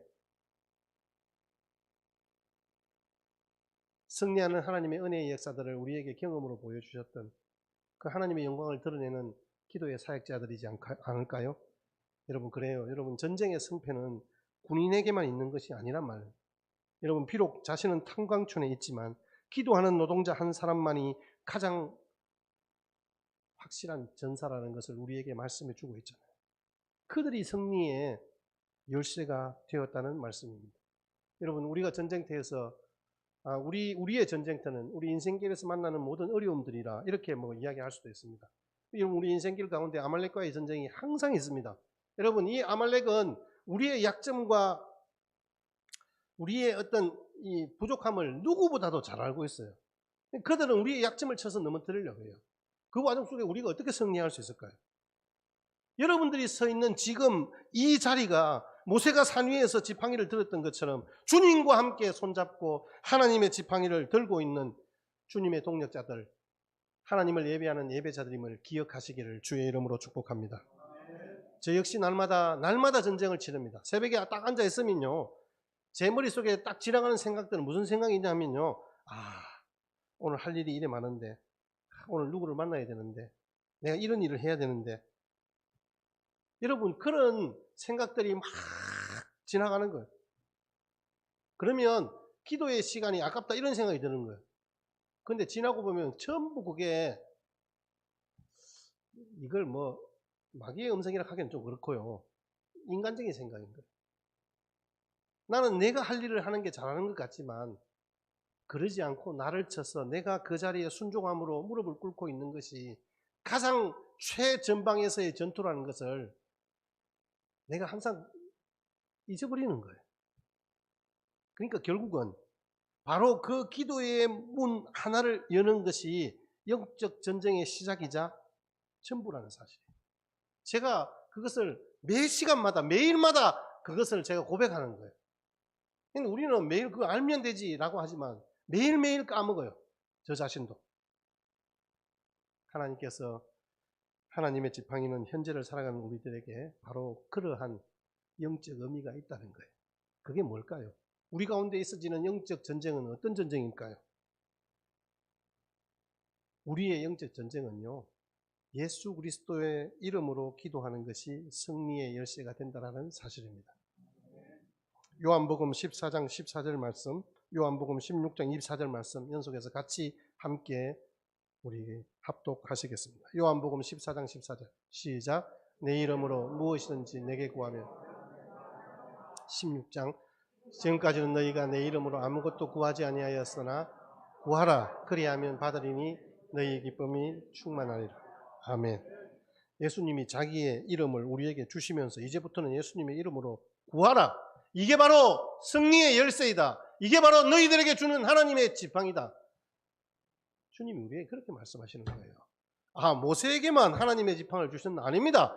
승리하는 하나님의 은혜의 역사들을 우리에게 경험으로 보여주셨던 그 하나님의 영광을 드러내는 기도의 사역자들이지 않을까요? 여러분, 그래요. 여러분, 전쟁의 승패는 군인에게만 있는 것이 아니란 말이에요. 여러분, 비록 자신은 탄광촌에 있지만 기도하는 노동자 한 사람만이 가장 확실한 전사라는 것을 우리에게 말씀해 주고 있잖아요. 그들이 승리의 열쇠가 되었다는 말씀입니다. 여러분, 우리가 전쟁터에서 우리의 전쟁터는 우리 인생길에서 만나는 모든 어려움들이라 이렇게 이야기할 수도 있습니다. 여러분, 우리 인생길 가운데 아말렉과의 전쟁이 항상 있습니다. 여러분, 이 아말렉은 우리의 약점과 우리의 어떤 이 부족함을 누구보다도 잘 알고 있어요. 그들은 우리의 약점을 쳐서 넘어뜨리려고 해요. 그 과정 속에 우리가 어떻게 승리할 수 있을까요? 여러분들이 서 있는 지금 이 자리가 모세가 산 위에서 지팡이를 들었던 것처럼 주님과 함께 손잡고 하나님의 지팡이를 들고 있는 주님의 동력자들, 하나님을 예배하는 예배자들임을 기억하시기를 주의 이름으로 축복합니다. 저 역시 날마다 전쟁을 치릅니다. 새벽에 딱 앉아 있으면요, 제 머릿속에 딱 지나가는 생각들은 무슨 생각이냐면요, 오늘 할 일이 이래 많은데, 오늘 누구를 만나야 되는데, 내가 이런 일을 해야 되는데, 여러분, 그런 생각들이 막 지나가는 거예요. 그러면 기도의 시간이 아깝다 이런 생각이 드는 거예요. 근데 지나고 보면 전부 그게 이걸 마귀의 음성이라 하기는 좀 그렇고요. 인간적인 생각인 거예요. 나는 내가 할 일을 하는 게 잘하는 것 같지만 그러지 않고 나를 쳐서 내가 그 자리에 순종함으로 무릎을 꿇고 있는 것이 가장 최전방에서의 전투라는 것을 내가 항상 잊어버리는 거예요. 그러니까 결국은 바로 그 기도의 문 하나를 여는 것이 영적 전쟁의 시작이자 전부라는 사실이에요. 제가 그것을 매 시간마다 매일마다 그것을 제가 고백하는 거예요. 우리는 매일 그거 알면 되지라고 하지만 매일매일 까먹어요. 저 자신도. 하나님께서 하나님의 지팡이는 현재를 살아가는 우리들에게 바로 그러한 영적 의미가 있다는 거예요. 그게 뭘까요? 우리 가운데 있어지는 영적 전쟁은 어떤 전쟁일까요? 우리의 영적 전쟁은요, 예수 그리스도의 이름으로 기도하는 것이 승리의 열쇠가 된다는 사실입니다. 요한복음 14장 14절 말씀, 요한복음 16장 24절 말씀 연속해서 같이 함께 우리 합독하시겠습니다. 요한복음 14장 14절 시작. 내 이름으로 무엇이든지 내게 구하면. 16장 지금까지는 너희가 내 이름으로 아무것도 구하지 아니하였으나 구하라 그리하면 받으리니 너희 기쁨이 충만하리라. 아멘. 예수님이 자기의 이름을 우리에게 주시면서 이제부터는 예수님의 이름으로 구하라. 이게 바로 승리의 열쇠이다. 이게 바로 너희들에게 주는 하나님의 지팡이다. 주님이 우리에게 그렇게 말씀하시는 거예요. 모세에게만 하나님의 지팡이를 주셨나? 아닙니다.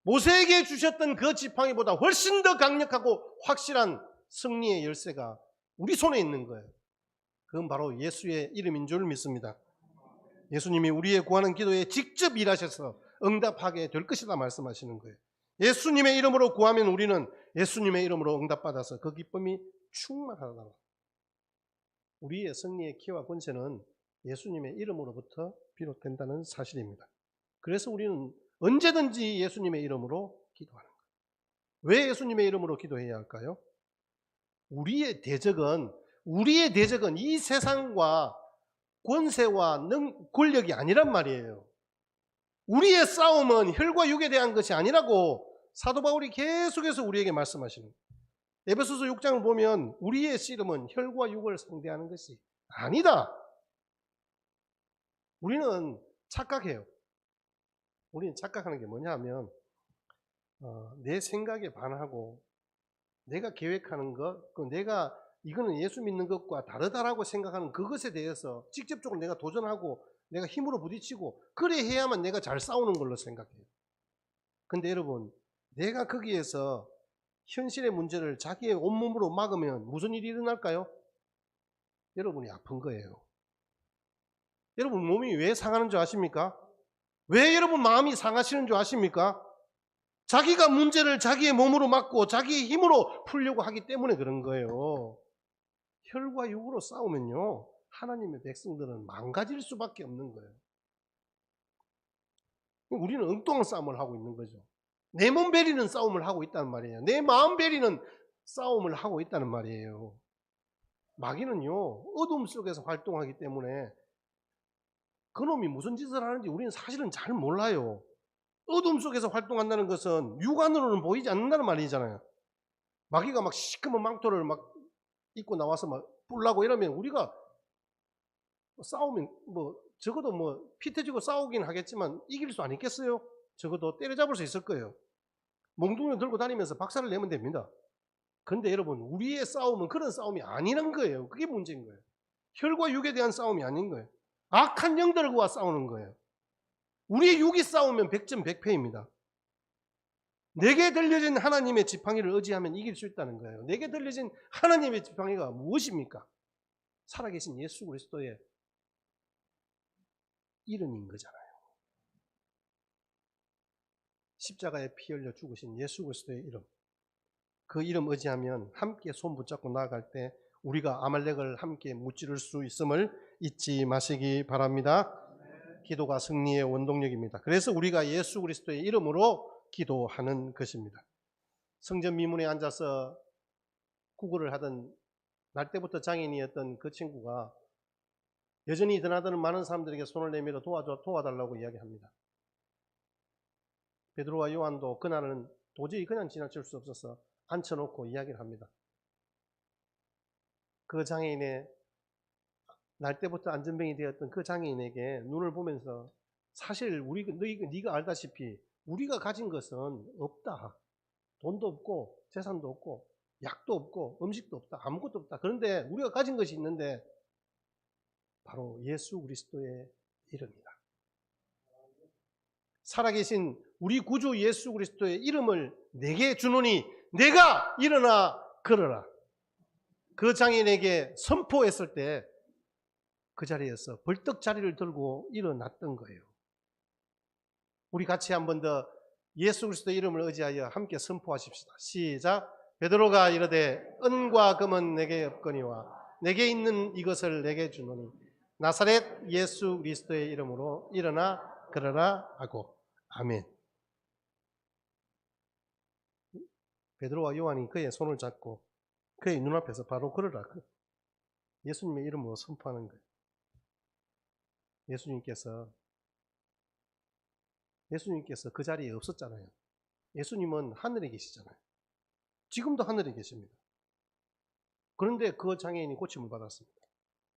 모세에게 주셨던 그 지팡이보다 훨씬 더 강력하고 확실한 승리의 열쇠가 우리 손에 있는 거예요. 그건 바로 예수의 이름인 줄 믿습니다. 예수님이 우리의 구하는 기도에 직접 일하셔서 응답하게 될 것이다 말씀하시는 거예요. 예수님의 이름으로 구하면 우리는 예수님의 이름으로 응답받아서 그 기쁨이 충만하다. 우리의 승리의 키와 권세는 예수님의 이름으로부터 비롯된다는 사실입니다. 그래서 우리는 언제든지 예수님의 이름으로 기도하는 거예요. 왜 예수님의 이름으로 기도해야 할까요? 우리의 대적은 이 세상과 권세와 권력이 아니란 말이에요. 우리의 싸움은 혈과 육에 대한 것이 아니라고 사도 바울이 계속해서 우리에게 말씀하시는 거예요. 에베소서 6장을 보면 우리의 씨름은 혈과 육을 상대하는 것이 아니다. 우리는 착각해요. 우리는 착각하는 게 뭐냐 하면 내 생각에 반하고 내가 계획하는 것, 내가 이거는 예수 믿는 것과 다르다라고 생각하는 그것에 대해서 직접적으로 내가 도전하고 내가 힘으로 부딪히고 그래 해야만 내가 잘 싸우는 걸로 생각해요. 근데 여러분, 내가 거기에서 현실의 문제를 자기의 온몸으로 막으면 무슨 일이 일어날까요? 여러분이 아픈 거예요. 여러분 몸이 왜 상하는 줄 아십니까? 왜 여러분 마음이 상하시는 줄 아십니까? 자기가 문제를 자기의 몸으로 막고 자기의 힘으로 풀려고 하기 때문에 그런 거예요. 혈과 육으로 싸우면요, 하나님의 백성들은 망가질 수밖에 없는 거예요. 우리는 엉뚱한 싸움을 하고 있는 거죠. 내 몸 베리는 싸움을 하고 있다는 말이에요. 내 마음 베리는 싸움을 하고 있다는 말이에요. 마귀는요, 어둠 속에서 활동하기 때문에 그놈이 무슨 짓을 하는지 우리는 사실은 잘 몰라요. 어둠 속에서 활동한다는 것은 육안으로는 보이지 않는다는 말이잖아요. 마귀가 막 시커먼 망토를 막 입고 나와서 막 뿔라고 이러면 우리가 싸우면 적어도 피 터지고 싸우긴 하겠지만 이길 수 안 있겠어요? 적어도 때려잡을 수 있을 거예요. 몽둥이를 들고 다니면서 박살을 내면 됩니다. 그런데 여러분, 우리의 싸움은 그런 싸움이 아니란 거예요. 그게 문제인 거예요. 혈과 육에 대한 싸움이 아닌 거예요. 악한 영들과 싸우는 거예요. 우리의 육이 싸우면 100점 100패입니다. 내게 들려진 하나님의 지팡이를 의지하면 이길 수 있다는 거예요. 내게 들려진 하나님의 지팡이가 무엇입니까? 살아계신 예수 그리스도의 이름인 거잖아요. 십자가에 피 흘려 죽으신 예수 그리스도의 이름. 그 이름 의지하면 함께 손 붙잡고 나아갈 때 우리가 아말렉을 함께 무찌를 수 있음을 잊지 마시기 바랍니다. 기도가 승리의 원동력입니다. 그래서 우리가 예수 그리스도의 이름으로 기도하는 것입니다. 성전 미문에 앉아서 구걸을 하던 날 때부터 장애인이었던 그 친구가 여전히 드나드는 많은 사람들에게 손을 내밀어 도와달라고 이야기합니다. 베드로와 요한도 그날은 도저히 그냥 지나칠 수 없어서 앉혀놓고 이야기를 합니다. 그 장애인의 날 때부터 안전병이 되었던 그 장애인에게 눈을 보면서 사실 네가 알다시피 우리가 가진 것은 없다. 돈도 없고 재산도 없고 약도 없고 음식도 없다. 아무것도 없다. 그런데 우리가 가진 것이 있는데 바로 예수 그리스도의 이름이다. 살아계신 우리 구주 예수 그리스도의 이름을 내게 주노니 내가 일어나 걸어라. 그 장인에게 선포했을 때 그 자리에서 벌떡 자리를 들고 일어났던 거예요. 우리 같이 한 번 더 예수 그리스도의 이름을 의지하여 함께 선포하십시다. 시작. 베드로가 이르되 은과 금은 내게 없거니와 내게 있는 이것을 내게 주노니 나사렛 예수 그리스도의 이름으로 일어나 걸어라 하고. 아멘. 베드로와 요한이 그의 손을 잡고 그의 눈앞에서 바로 걸어라. 예수님의 이름으로 선포하는 거예요. 예수님께서 그 자리에 없었잖아요. 예수님은 하늘에 계시잖아요. 지금도 하늘에 계십니다. 그런데 그 장애인이 고침을 받았습니다.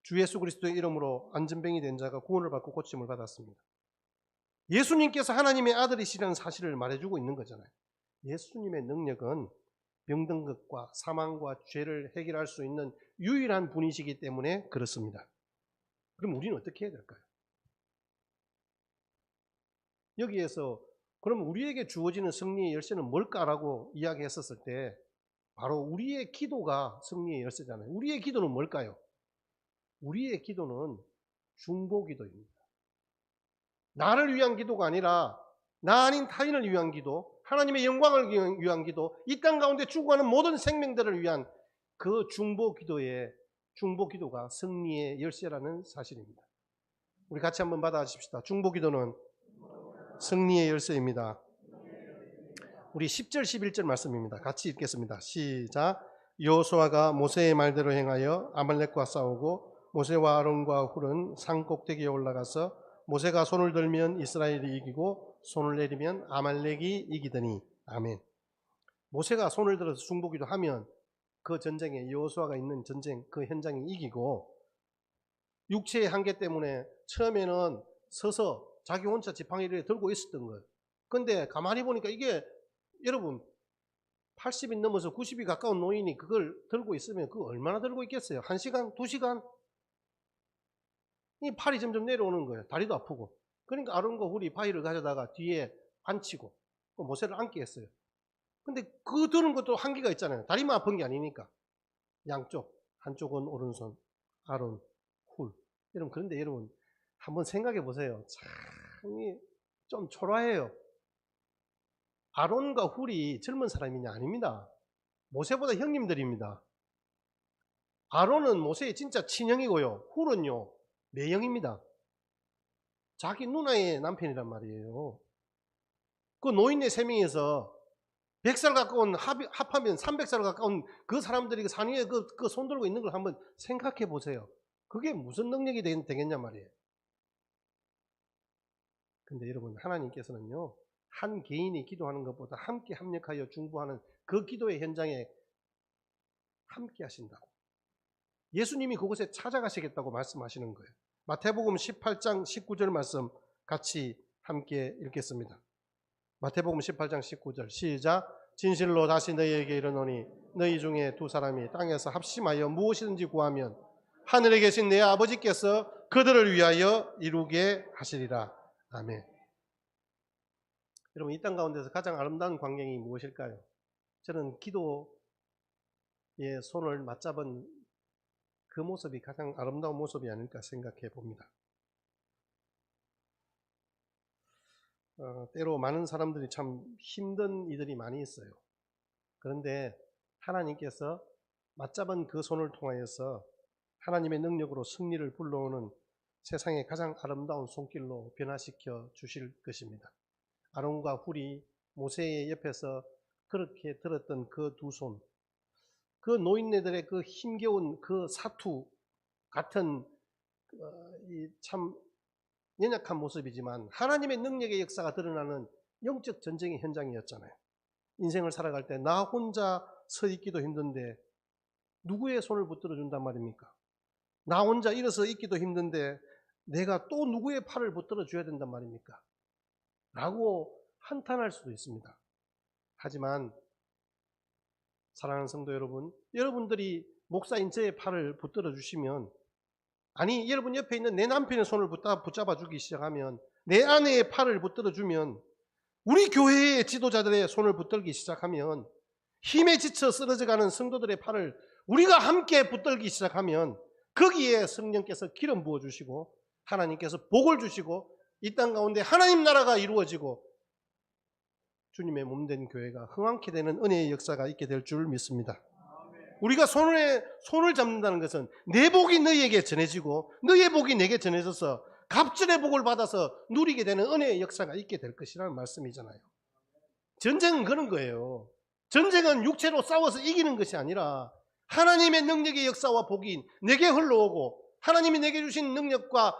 주 예수 그리스도의 이름으로 안전병이 된 자가 구원을 받고 고침을 받았습니다. 예수님께서 하나님의 아들이시라는 사실을 말해주고 있는 거잖아요. 예수님의 능력은 병든 것과 사망과 죄를 해결할 수 있는 유일한 분이시기 때문에 그렇습니다. 그럼 우리는 어떻게 해야 될까요? 여기에서 그럼 우리에게 주어지는 승리의 열쇠는 뭘까라고 이야기했었을 때 바로 우리의 기도가 승리의 열쇠잖아요. 우리의 기도는 뭘까요? 우리의 기도는 중보기도입니다. 나를 위한 기도가 아니라 나 아닌 타인을 위한 기도, 하나님의 영광을 위한 기도, 이 땅 가운데 죽어가는 모든 생명들을 위한 그 중보기도가 승리의 열쇠라는 사실입니다. 우리 같이 한번 받아주십시다. 중보기도는 승리의 열쇠입니다. 우리 10절 11절 말씀입니다. 같이 읽겠습니다. 시작. 여호수아가 모세의 말대로 행하여 아말렉과 싸우고 모세와 아론과 훌은 산 꼭대기에 올라가서 모세가 손을 들면 이스라엘이 이기고 손을 내리면 아말렉이 이기더니. 아멘. 모세가 손을 들어서 중보기도 하면 그 전쟁에 여호수아가 있는 전쟁 그 현장이 이기고, 육체의 한계 때문에 처음에는 서서 자기 혼자 지팡이를 들고 있었던 거예요. 그런데 가만히 보니까 이게 여러분 80이 넘어서 90이 가까운 노인이 그걸 들고 있으면 그거 얼마나 들고 있겠어요? 1시간, 2시간? 이 팔이 점점 내려오는 거예요. 다리도 아프고. 그러니까 아론과 훌이 바위를 가져다가 뒤에 앉히고 그 모세를 앉게 했어요. 근데 그 드는 것도 한계가 있잖아요. 다리만 아픈 게 아니니까. 양쪽, 한쪽은 오른손, 아론, 훌. 여러분, 그런데 여러분 한번 생각해 보세요. 참 좀 초라해요. 아론과 훌이 젊은 사람이냐? 아닙니다. 모세보다 형님들입니다. 아론은 모세의 진짜 친형이고요. 훌은요, 매형입니다. 자기 누나의 남편이란 말이에요. 그 노인네 3명에서 100살 가까운, 합하면 300살 가까운 그 사람들이 산 위에 그 손 들고 있는 걸 한번 생각해 보세요. 그게 무슨 능력이 되겠냐 말이에요. 근데 여러분, 하나님께서는요, 한 개인이 기도하는 것보다 함께 합력하여 중보하는 그 기도의 현장에 함께 하신다고. 예수님이 그곳에 찾아가시겠다고 말씀하시는 거예요. 마태복음 18장 19절 말씀 같이 함께 읽겠습니다. 마태복음 18장 19절 시작. 진실로 다시 너희에게 이르노니 너희 중에 2사람이 땅에서 합심하여 무엇이든지 구하면 하늘에 계신 내 아버지께서 그들을 위하여 이루게 하시리라. 아멘. 여러분, 이 땅 가운데서 가장 아름다운 광경이 무엇일까요? 저는 기도에 손을 맞잡은 그 모습이 가장 아름다운 모습이 아닐까 생각해 봅니다. 때로 많은 사람들이 참 힘든 이들이 많이 있어요. 그런데 하나님께서 맞잡은 그 손을 통하여서 하나님의 능력으로 승리를 불러오는 세상의 가장 아름다운 손길로 변화시켜 주실 것입니다. 아론과 훌이 모세의 옆에서 그렇게 들었던 그 두 손, 그 노인네들의 그 힘겨운 그 사투 같은 참 연약한 모습이지만 하나님의 능력의 역사가 드러나는 영적 전쟁의 현장이었잖아요. 인생을 살아갈 때 나 혼자 서 있기도 힘든데 누구의 손을 붙들어 준단 말입니까? 나 혼자 일어서 있기도 힘든데 내가 또 누구의 팔을 붙들어 줘야 된단 말입니까? 라고 한탄할 수도 있습니다. 하지만 사랑하는 성도 여러분, 여러분들이 목사인 저의 팔을 붙들어 주시면, 아니 여러분 옆에 있는 내 남편의 손을 붙잡아 주기 시작하면, 내 아내의 팔을 붙들어 주면, 우리 교회의 지도자들의 손을 붙들기 시작하면, 힘에 지쳐 쓰러져가는 성도들의 팔을 우리가 함께 붙들기 시작하면 거기에 성령께서 기름 부어주시고 하나님께서 복을 주시고 이 땅 가운데 하나님 나라가 이루어지고 주님의 몸된 교회가 흥왕케 되는 은혜의 역사가 있게 될 줄 믿습니다. 우리가 손을 잡는다는 것은 내 복이 너희에게 전해지고 너희의 복이 내게 전해져서 갑절의 복을 받아서 누리게 되는 은혜의 역사가 있게 될 것이라는 말씀이잖아요. 전쟁은 그런 거예요. 전쟁은 육체로 싸워서 이기는 것이 아니라 하나님의 능력의 역사와 복이 내게 흘러오고 하나님이 내게 주신 능력과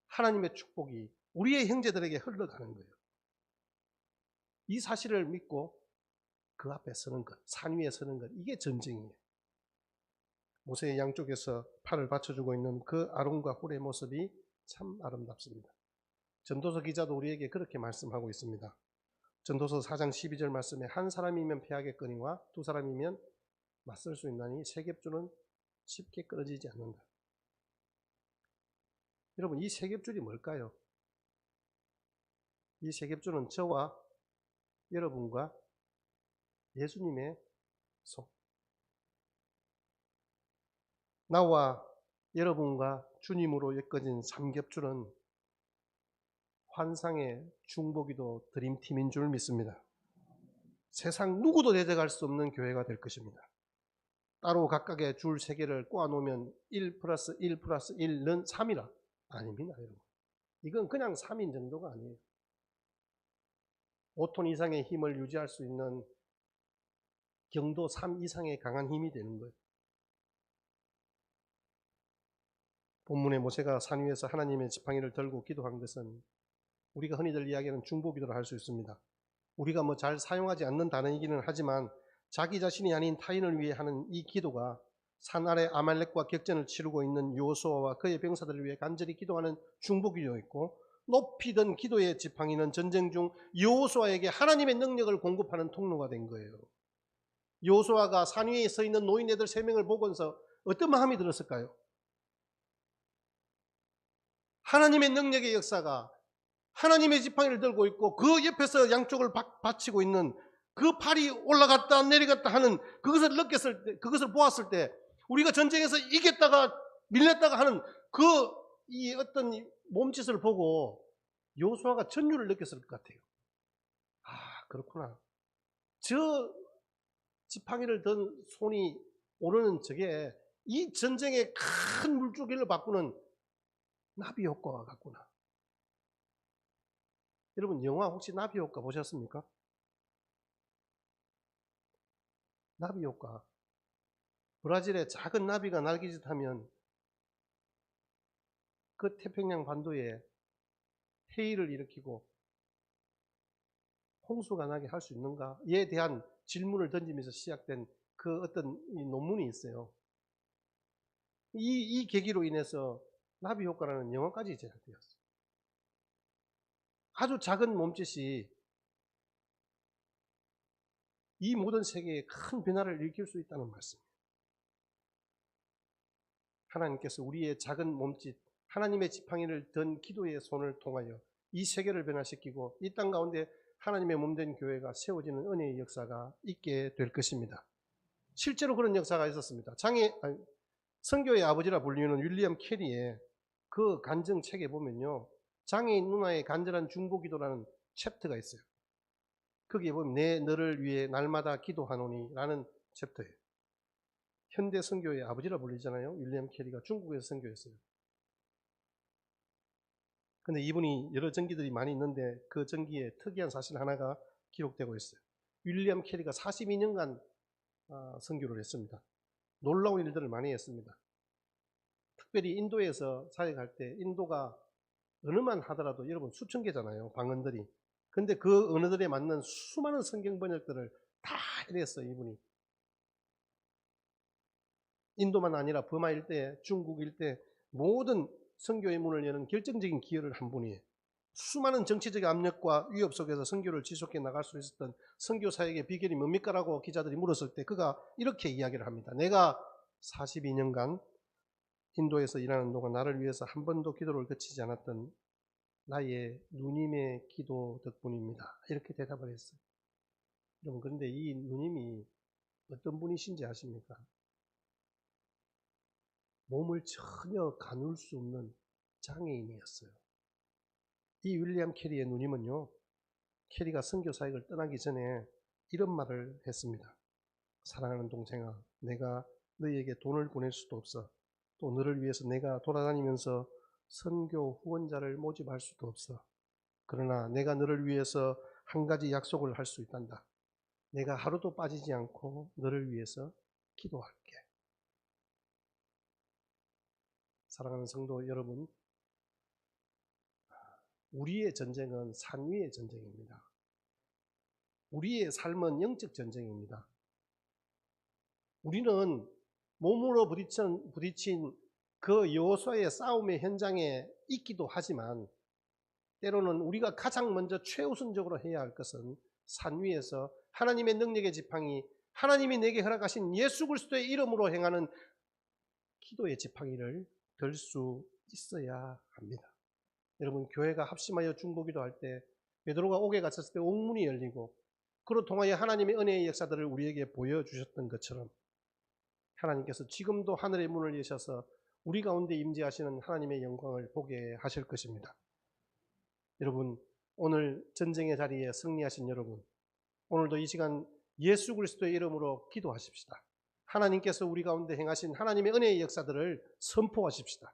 하나님의 축복이 우리의 형제들에게 흘러가는 거예요. 이 사실을 믿고 그 앞에 서는 것, 산 위에 서는 것, 이게 전쟁이에요. 모세의 양쪽에서 팔을 받쳐주고 있는 그 아론과 훌의 모습이 참 아름답습니다. 전도서 기자도 우리에게 그렇게 말씀하고 있습니다. 전도서 4장 12절 말씀에 한 사람이면 패하겠거니와 두 사람이면 맞설 수 있나니 세 겹줄은 쉽게 끊어지지 않는다. 여러분, 이 세 겹줄이 뭘까요? 이 세 겹줄은 저와 여러분과 예수님의 손, 나와 여러분과 주님으로 엮어진 삼겹줄은 환상의 중보기도 드림팀인 줄 믿습니다. 세상 누구도 대적할 수 없는 교회가 될 것입니다. 따로 각각의 줄 3개를 꼬아놓으면 1 플러스 1 플러스 1는 3이라. 아닙니다, 여러분. 이건 그냥 3인 정도가 아니에요. 5톤 이상의 힘을 유지할 수 있는 경도 3 이상의 강한 힘이 되는 거예요. 본문의 모세가 산 위에서 하나님의 지팡이를 들고 기도한 것은 우리가 흔히들 이야기하는 중보기도를 할 수 있습니다. 우리가 뭐 잘 사용하지 않는 단어이기는 하지만 자기 자신이 아닌 타인을 위해 하는 이 기도가 산 아래 아말렉과 격전을 치르고 있는 여호수아와 그의 병사들을 위해 간절히 기도하는 중보기도였고, 높이 든 기도의 지팡이는 전쟁 중 여호수아에게 하나님의 능력을 공급하는 통로가 된 거예요. 여호수아가 산 위에 서 있는 노인네들 3명을 보고서 어떤 마음이 들었을까요? 하나님의 능력의 역사가 하나님의 지팡이를 들고 있고 그 옆에서 양쪽을 받치고 있는 그 팔이 올라갔다 내려갔다 하는 그것을 보았을 때 우리가 전쟁에서 이겼다가 밀렸다가 하는 이 어떤 몸짓을 보고 여호수아가 전율을 느꼈을 것 같아요. 아, 그렇구나. 저 지팡이를 든 손이 오르는 저게 이 전쟁의 큰 물줄기를 바꾸는 나비 효과가 같구나. 여러분 영화 혹시 나비 효과 보셨습니까? 나비 효과. 브라질에 작은 나비가 날개짓하면 그 태평양 반도에 해일을 일으키고 홍수가 나게 할 수 있는가에 대한 질문을 던지면서 시작된 그 어떤 이 논문이 있어요. 이 계기로 인해서 나비 효과라는 영화까지 제작되었어요. 아주 작은 몸짓이 이 모든 세계에 큰 변화를 일으킬 수 있다는 말씀이에요. 하나님께서 우리의 작은 몸짓, 하나님의 지팡이를 든 기도의 손을 통하여 이 세계를 변화시키고 이 땅 가운데 하나님의 몸된 교회가 세워지는 은혜의 역사가 있게 될 것입니다. 실제로 그런 역사가 있었습니다. 선교의 아버지라 불리는 윌리엄 캐리의 그 간증책에 보면요, 장애인 누나의 간절한 중보기도라는 챕터가 있어요. 거기에 보면 내 너를 위해 날마다 기도하노니 라는 챕터예요. 현대 선교의 아버지라 불리잖아요. 윌리엄 캐리가 중국에서 선교했어요. 근데 이분이 여러 전기들이 많이 있는데 그 전기에 특이한 사실 하나가 기록되고 있어요. 윌리엄 캐리가 42년간 선교를 했습니다. 놀라운 일들을 많이 했습니다. 특별히 인도에서 사역할 때 인도가 언어만 하더라도 여러분 수천 개잖아요. 방언들이. 근데 그 언어들에 맞는 수많은 성경 번역들을 다 해냈어요. 이분이. 인도만 아니라 버마 일대, 중국 일대 모든 선교의 문을 여는 결정적인 기여를 한 분이에요. 수많은 정치적 압력과 위협 속에서 선교를 지속해 나갈 수 있었던 선교 사역의 비결이 뭡니까? 라고 기자들이 물었을 때 그가 이렇게 이야기를 합니다. 내가 42년간 인도에서 일하는 동안 나를 위해서 한 번도 기도를 거치지 않았던 나의 누님의 기도 덕분입니다. 이렇게 대답을 했어요. 여러분, 그런데 이 누님이 어떤 분이신지 아십니까? 몸을 전혀 가눌 수 없는 장애인이었어요. 이 윌리엄 캐리의 누님은요, 캐리가 선교 사역을 떠나기 전에 이런 말을 했습니다. 사랑하는 동생아, 내가 너희에게 돈을 보낼 수도 없어. 또 너를 위해서 내가 돌아다니면서 선교 후원자를 모집할 수도 없어. 그러나 내가 너를 위해서 한 가지 약속을 할 수 있단다. 내가 하루도 빠지지 않고 너를 위해서 기도할게. 사랑하는 성도 여러분, 우리의 전쟁은 산 위의 전쟁입니다. 우리의 삶은 영적 전쟁입니다. 우리는 몸으로 부딪힌 그 여호수아의 싸움의 현장에 있기도 하지만 때로는 우리가 가장 먼저 최우선적으로 해야 할 것은 산 위에서 하나님의 능력의 지팡이, 하나님이 내게 허락하신 예수 그리스도의 이름으로 행하는 기도의 지팡이를 들 수 있어야 합니다. 여러분, 교회가 합심하여 중보기도 할 때 베드로가 옥에 갇혔을 때 옥문이 열리고 그로 통하여 하나님의 은혜의 역사들을 우리에게 보여주셨던 것처럼 하나님께서 지금도 하늘의 문을 여셔서 우리 가운데 임재하시는 하나님의 영광을 보게 하실 것입니다. 여러분, 오늘 전쟁의 자리에 승리하신 여러분, 오늘도 이 시간 예수 그리스도의 이름으로 기도하십시다. 하나님께서 우리 가운데 행하신 하나님의 은혜의 역사들을 선포하십시다.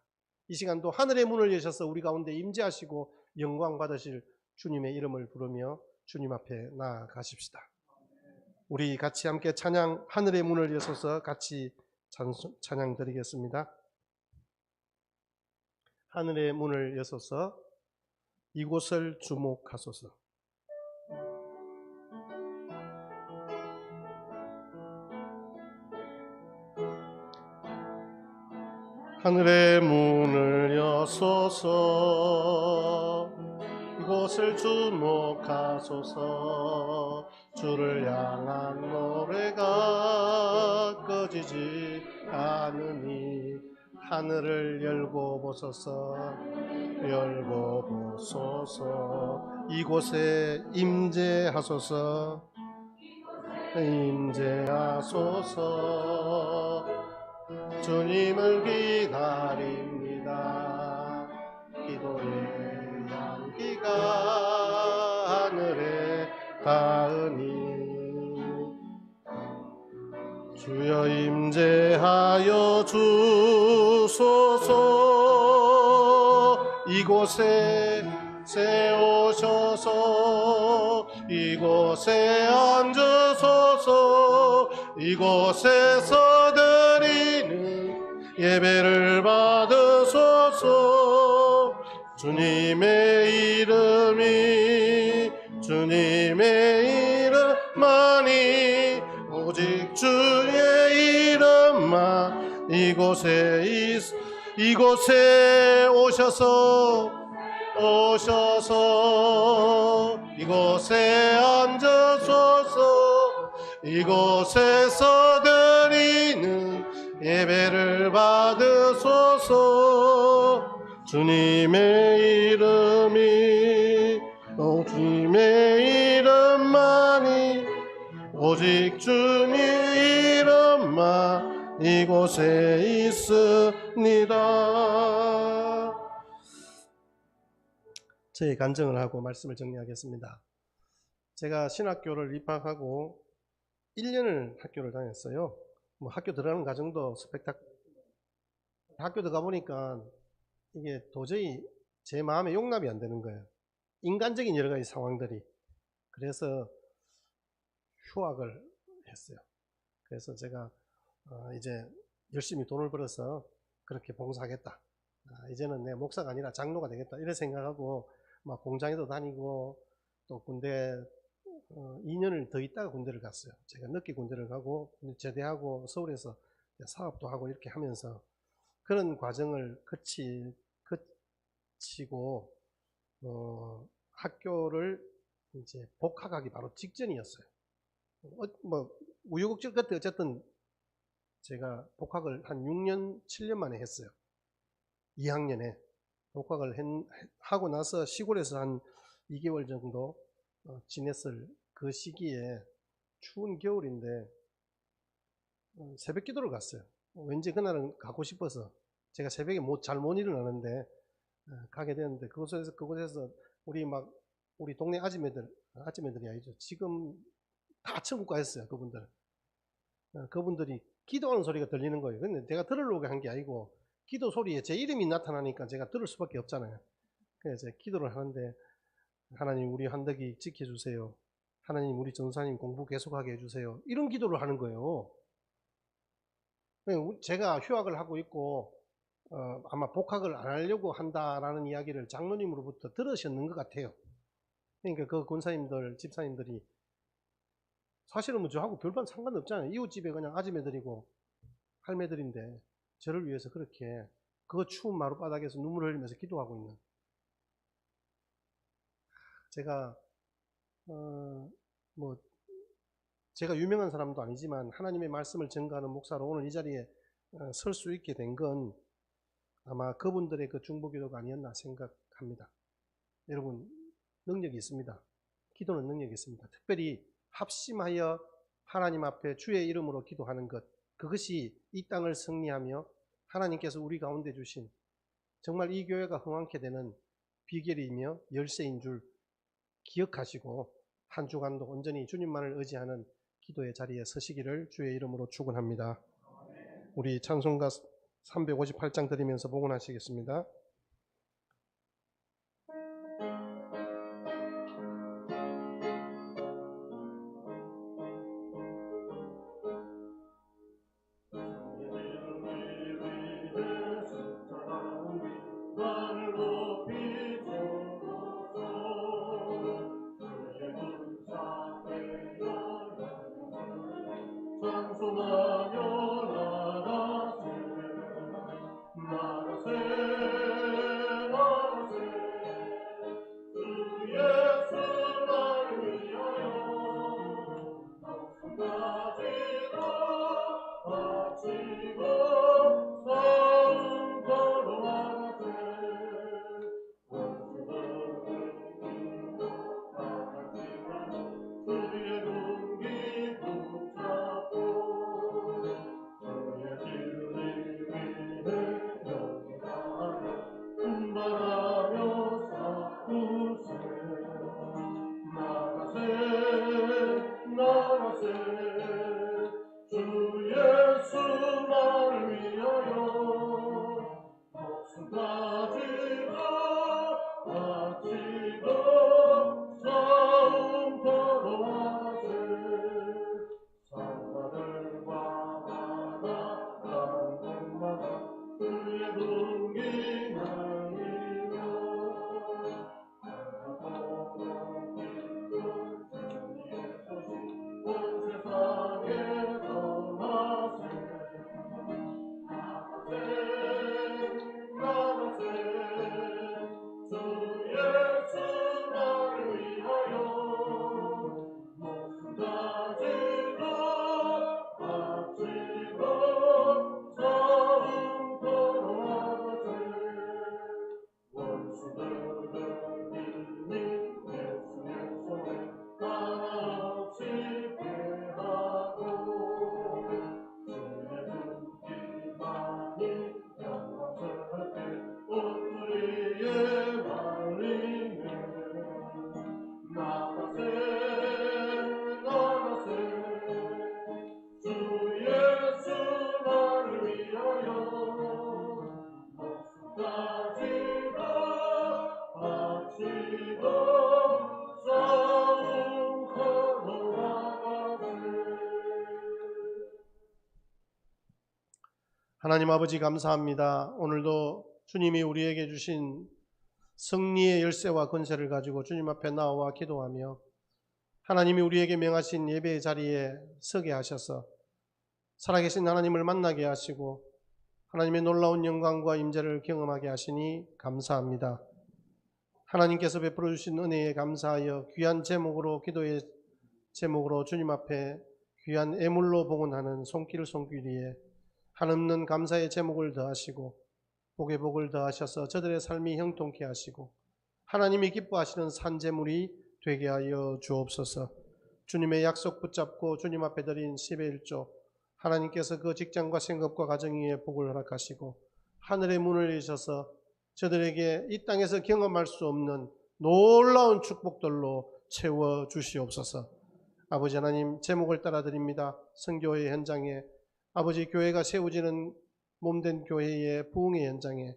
이 시간도 하늘의 문을 여셔서 우리 가운데 임재하시고 영광 받으실 주님의 이름을 부르며 주님 앞에 나아가십시다. 우리 같이 함께 찬양, 하늘의 문을 여셔서 같이 찬양 드리겠습니다. 하늘의 문을 여셔서 이곳을 주목하소서. 하늘의 문을 여소서 이곳을 주목하소서. 주를 향한 노래가 꺼지지 않으니 하늘을 열고 보소서. 열고 보소서. 이곳에 임재하소서. 임재하소서. 주님을 기다립니다. 기도의 향기가 하늘에 닿으니 주여 임재하여 주소서. 이곳에 세우셔서 이곳에 앉으소서. 이곳에서 드리는 예배를 받으소서. 주님의 주님의 이름만이 오직 주의 이름만 이곳에 오셔서 이곳에 앉으소서. 이곳에서 드리는 예배를 받으소서. 주님의 이름만이 오직 주님의 이름만 이곳에 있습니다. 저의 간증을 하고 말씀을 정리하겠습니다. 제가 신학교를 입학하고 1년을 학교를 다녔어요. 학교 들어가는 과정도 학교 들어가 보니까 이게 도저히 제 마음에 용납이 안 되는 거예요. 인간적인 여러 가지 상황들이. 그래서 휴학을 했어요. 그래서 제가 이제 열심히 돈을 벌어서 그렇게 봉사하겠다. 이제는 내 목사가 아니라 장로가 되겠다. 이런 생각하고 막 공장에도 다니고 또 군대 2년을 더 있다가 군대를 갔어요. 제가 늦게 군대를 가고 제대하고 서울에서 사업도 하고 이렇게 하면서 그런 과정을 거치고 학교를 이제 복학하기 바로 직전이었어요. 우여곡절 끝에 어쨌든 제가 복학을 한 6년, 7년 만에 했어요. 2학년에 복학을 하고 나서 시골에서 한 2개월 정도 지냈을 그 시기에 추운 겨울인데 새벽 기도를 갔어요. 왠지 그날은 가고 싶어서 제가 새벽에 잘 못 일어나는데 가게 되는데 그곳에서 우리 동네 아줌매들이 아니죠. 지금 다 천국 가셨어요. 그분들이 기도하는 소리가 들리는 거예요. 근데 제가 들으려고 한 게 아니고 기도 소리에 제 이름이 나타나니까 제가 들을 수밖에 없잖아요. 그래서 제가 기도를 하는데 하나님 우리 한덕이 지켜주세요. 하나님 우리 전사님 공부 계속하게 해주세요. 이런 기도를 하는 거예요. 제가 휴학을 하고 있고 아마 복학을 안 하려고 한다라는 이야기를 장로님으로부터 들으셨는 것 같아요. 그러니까 그 권사님들, 집사님들이 사실은 뭐 저하고 별반 상관없잖아요. 이웃집에 그냥 아줌매들이고 할매들인데 저를 위해서 그렇게 그 추운 마룻바닥에서 눈물을 흘리면서 기도하고 있는 제가 제가 유명한 사람도 아니지만 하나님의 말씀을 전가하는 목사로 오늘 이 자리에 설 수 있게 된 건 아마 그분들의 그 중보기도가 아니었나 생각합니다. 여러분 능력이 있습니다. 기도는 능력이 있습니다. 특별히 합심하여 하나님 앞에 주의 이름으로 기도하는 것, 그것이 이 땅을 승리하며 하나님께서 우리 가운데 주신 정말 이 교회가 흥왕케 되는 비결이며 열쇠인 줄 기억하시고 한 주간도 온전히 주님만을 의지하는 기도의 자리에 서시기를 주의 이름으로 축원합니다. 우리 찬송가 358장 드리면서 봉헌하시겠습니다. 찬송하며 나가세 하나님 아버지 감사합니다. 오늘도 주님이 우리에게 주신 승리의 열쇠와 권세를 가지고 주님 앞에 나와 기도하며 하나님이 우리에게 명하신 예배의 자리에 서게 하셔서 살아계신 하나님을 만나게 하시고 하나님의 놀라운 영광과 임재를 경험하게 하시니 감사합니다. 하나님께서 베풀어 주신 은혜에 감사하여 귀한 제목으로 기도의 제목으로 주님 앞에 귀한 애물로 봉헌하는 손길 손길이에 한없는 감사의 제목을 더하시고 복의 복을 더하셔서 저들의 삶이 형통케 하시고 하나님이 기뻐하시는 산제물이 되게 하여 주옵소서. 주님의 약속 붙잡고 주님 앞에 드린 10의 1조 하나님께서 그 직장과 생업과 가정 위에 복을 허락하시고 하늘의 문을 여셔서 저들에게 이 땅에서 경험할 수 없는 놀라운 축복들로 채워 주시옵소서. 아버지 하나님 제목을 따라 드립니다. 선교의 현장에 아버지 교회가 세워지는 몸된 교회의 부흥의 현장에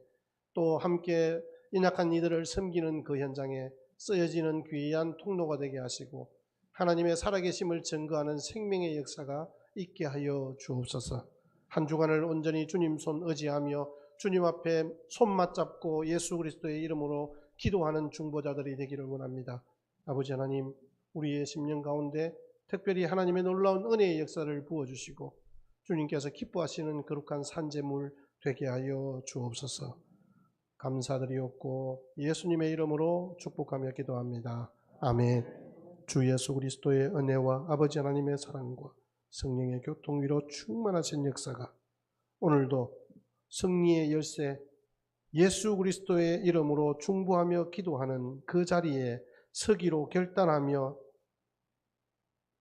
또 함께 인약한 이들을 섬기는 그 현장에 쓰여지는 귀한 통로가 되게 하시고 하나님의 살아계심을 증거하는 생명의 역사가 있게 하여 주옵소서. 한 주간을 온전히 주님 손 의지하며 주님 앞에 손 맞잡고 예수 그리스도의 이름으로 기도하는 중보자들이 되기를 원합니다. 아버지 하나님 우리의 심령 가운데 특별히 하나님의 놀라운 은혜의 역사를 부어주시고 주님께서 기뻐하시는 거룩한 산제물 되게 하여 주옵소서. 감사드리옵고 예수님의 이름으로 축복하며 기도합니다. 아멘. 주 예수 그리스도의 은혜와 아버지 하나님의 사랑과 성령의 교통위로 충만하신 역사가 오늘도 승리의 열쇠 예수 그리스도의 이름으로 중보하며 기도하는 그 자리에 서기로 결단하며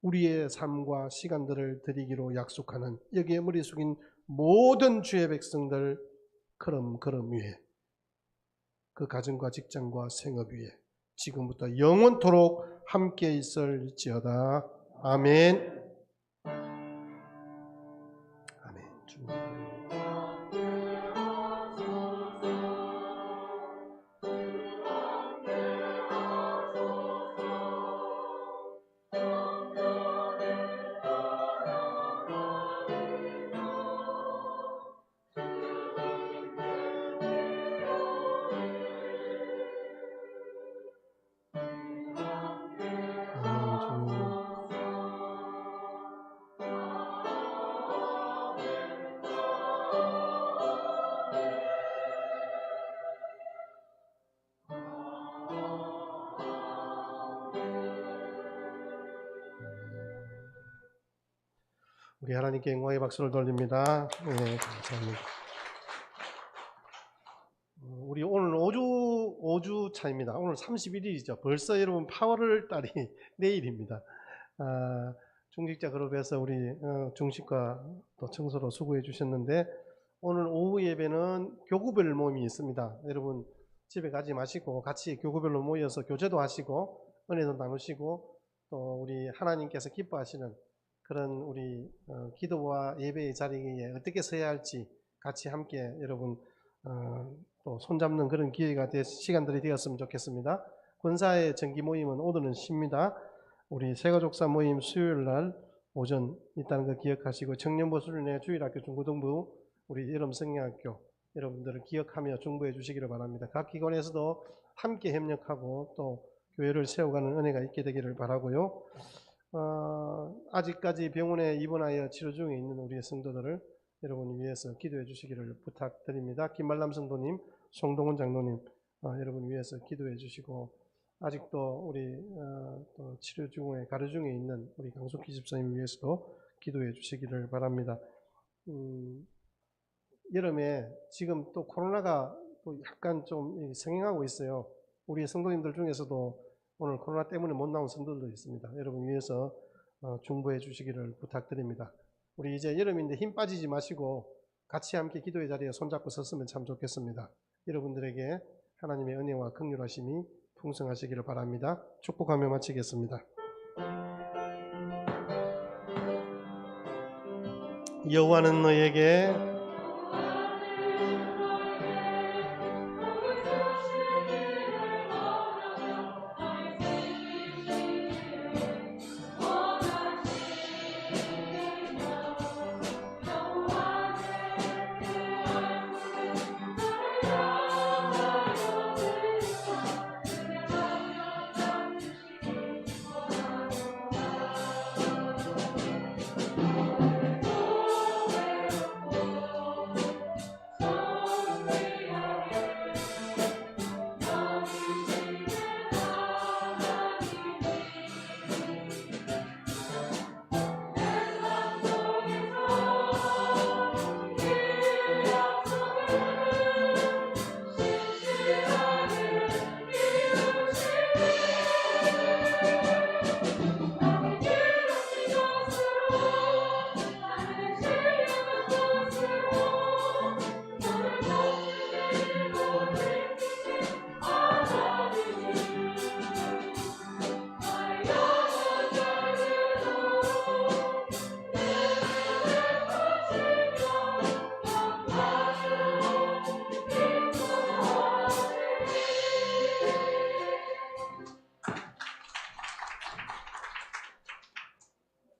우리의 삶과 시간들을 드리기로 약속하는 여기에 머리 숙인 모든 주의 백성들 걸음 위에 그 가정과 직장과 생업 위에 지금부터 영원토록 함께 있을지어다. 아멘. 아멘. 주님. 우리 하나님께 영광의 박수를 돌립니다. 네, 감사합니다. 우리 오늘 5주 차입니다. 오늘 31일이죠. 벌써 여러분 8월 달이 내일입니다. 중직자 그룹에서 우리 중식과 또 청소로 수고해 주셨는데 오늘 오후 예배는 교구별 모임이 있습니다. 여러분 집에 가지 마시고 같이 교구별로 모여서 교제도 하시고 은혜도 나누시고 또 우리 하나님께서 기뻐하시는 그런 우리 기도와 예배의 자리에 어떻게 서야 할지 같이 함께 여러분 또 손잡는 그런 기회가 시간들이 되었으면 좋겠습니다. 권사의 정기 모임은 오늘은 쉽니다. 우리 새가족사 모임 수요일 날 오전 있다는 거 기억하시고 청년보수련회 주일학교 중고등부 우리 여름 성경학교 여러분들을 기억하며 중보해 주시기를 바랍니다. 각 기관에서도 함께 협력하고 또 교회를 세워가는 은혜가 있게 되기를 바라고요. 아직까지 병원에 입원하여 치료 중에 있는 우리의 성도들을 여러분 위해서 기도해 주시기를 부탁드립니다. 김말람 성도님, 송동훈 장로님 여러분 위해서 기도해 주시고 아직도 우리 또 치료 중에 가려 중에 있는 우리 강숙희 집사님 위해서도 기도해 주시기를 바랍니다. 여름에 지금 또 코로나가 또 약간 좀 성행하고 있어요. 우리 성도님들 중에서도 오늘 코로나 때문에 못 나온 성도들도 있습니다. 여러분 위해서 중보해 주시기를 부탁드립니다. 우리 이제 여름인데 힘 빠지지 마시고 같이 함께 기도의 자리에 손잡고 섰으면 참 좋겠습니다. 여러분들에게 하나님의 은혜와 긍휼하심이 풍성하시기를 바랍니다. 축복하며 마치겠습니다. 여호와는 너에게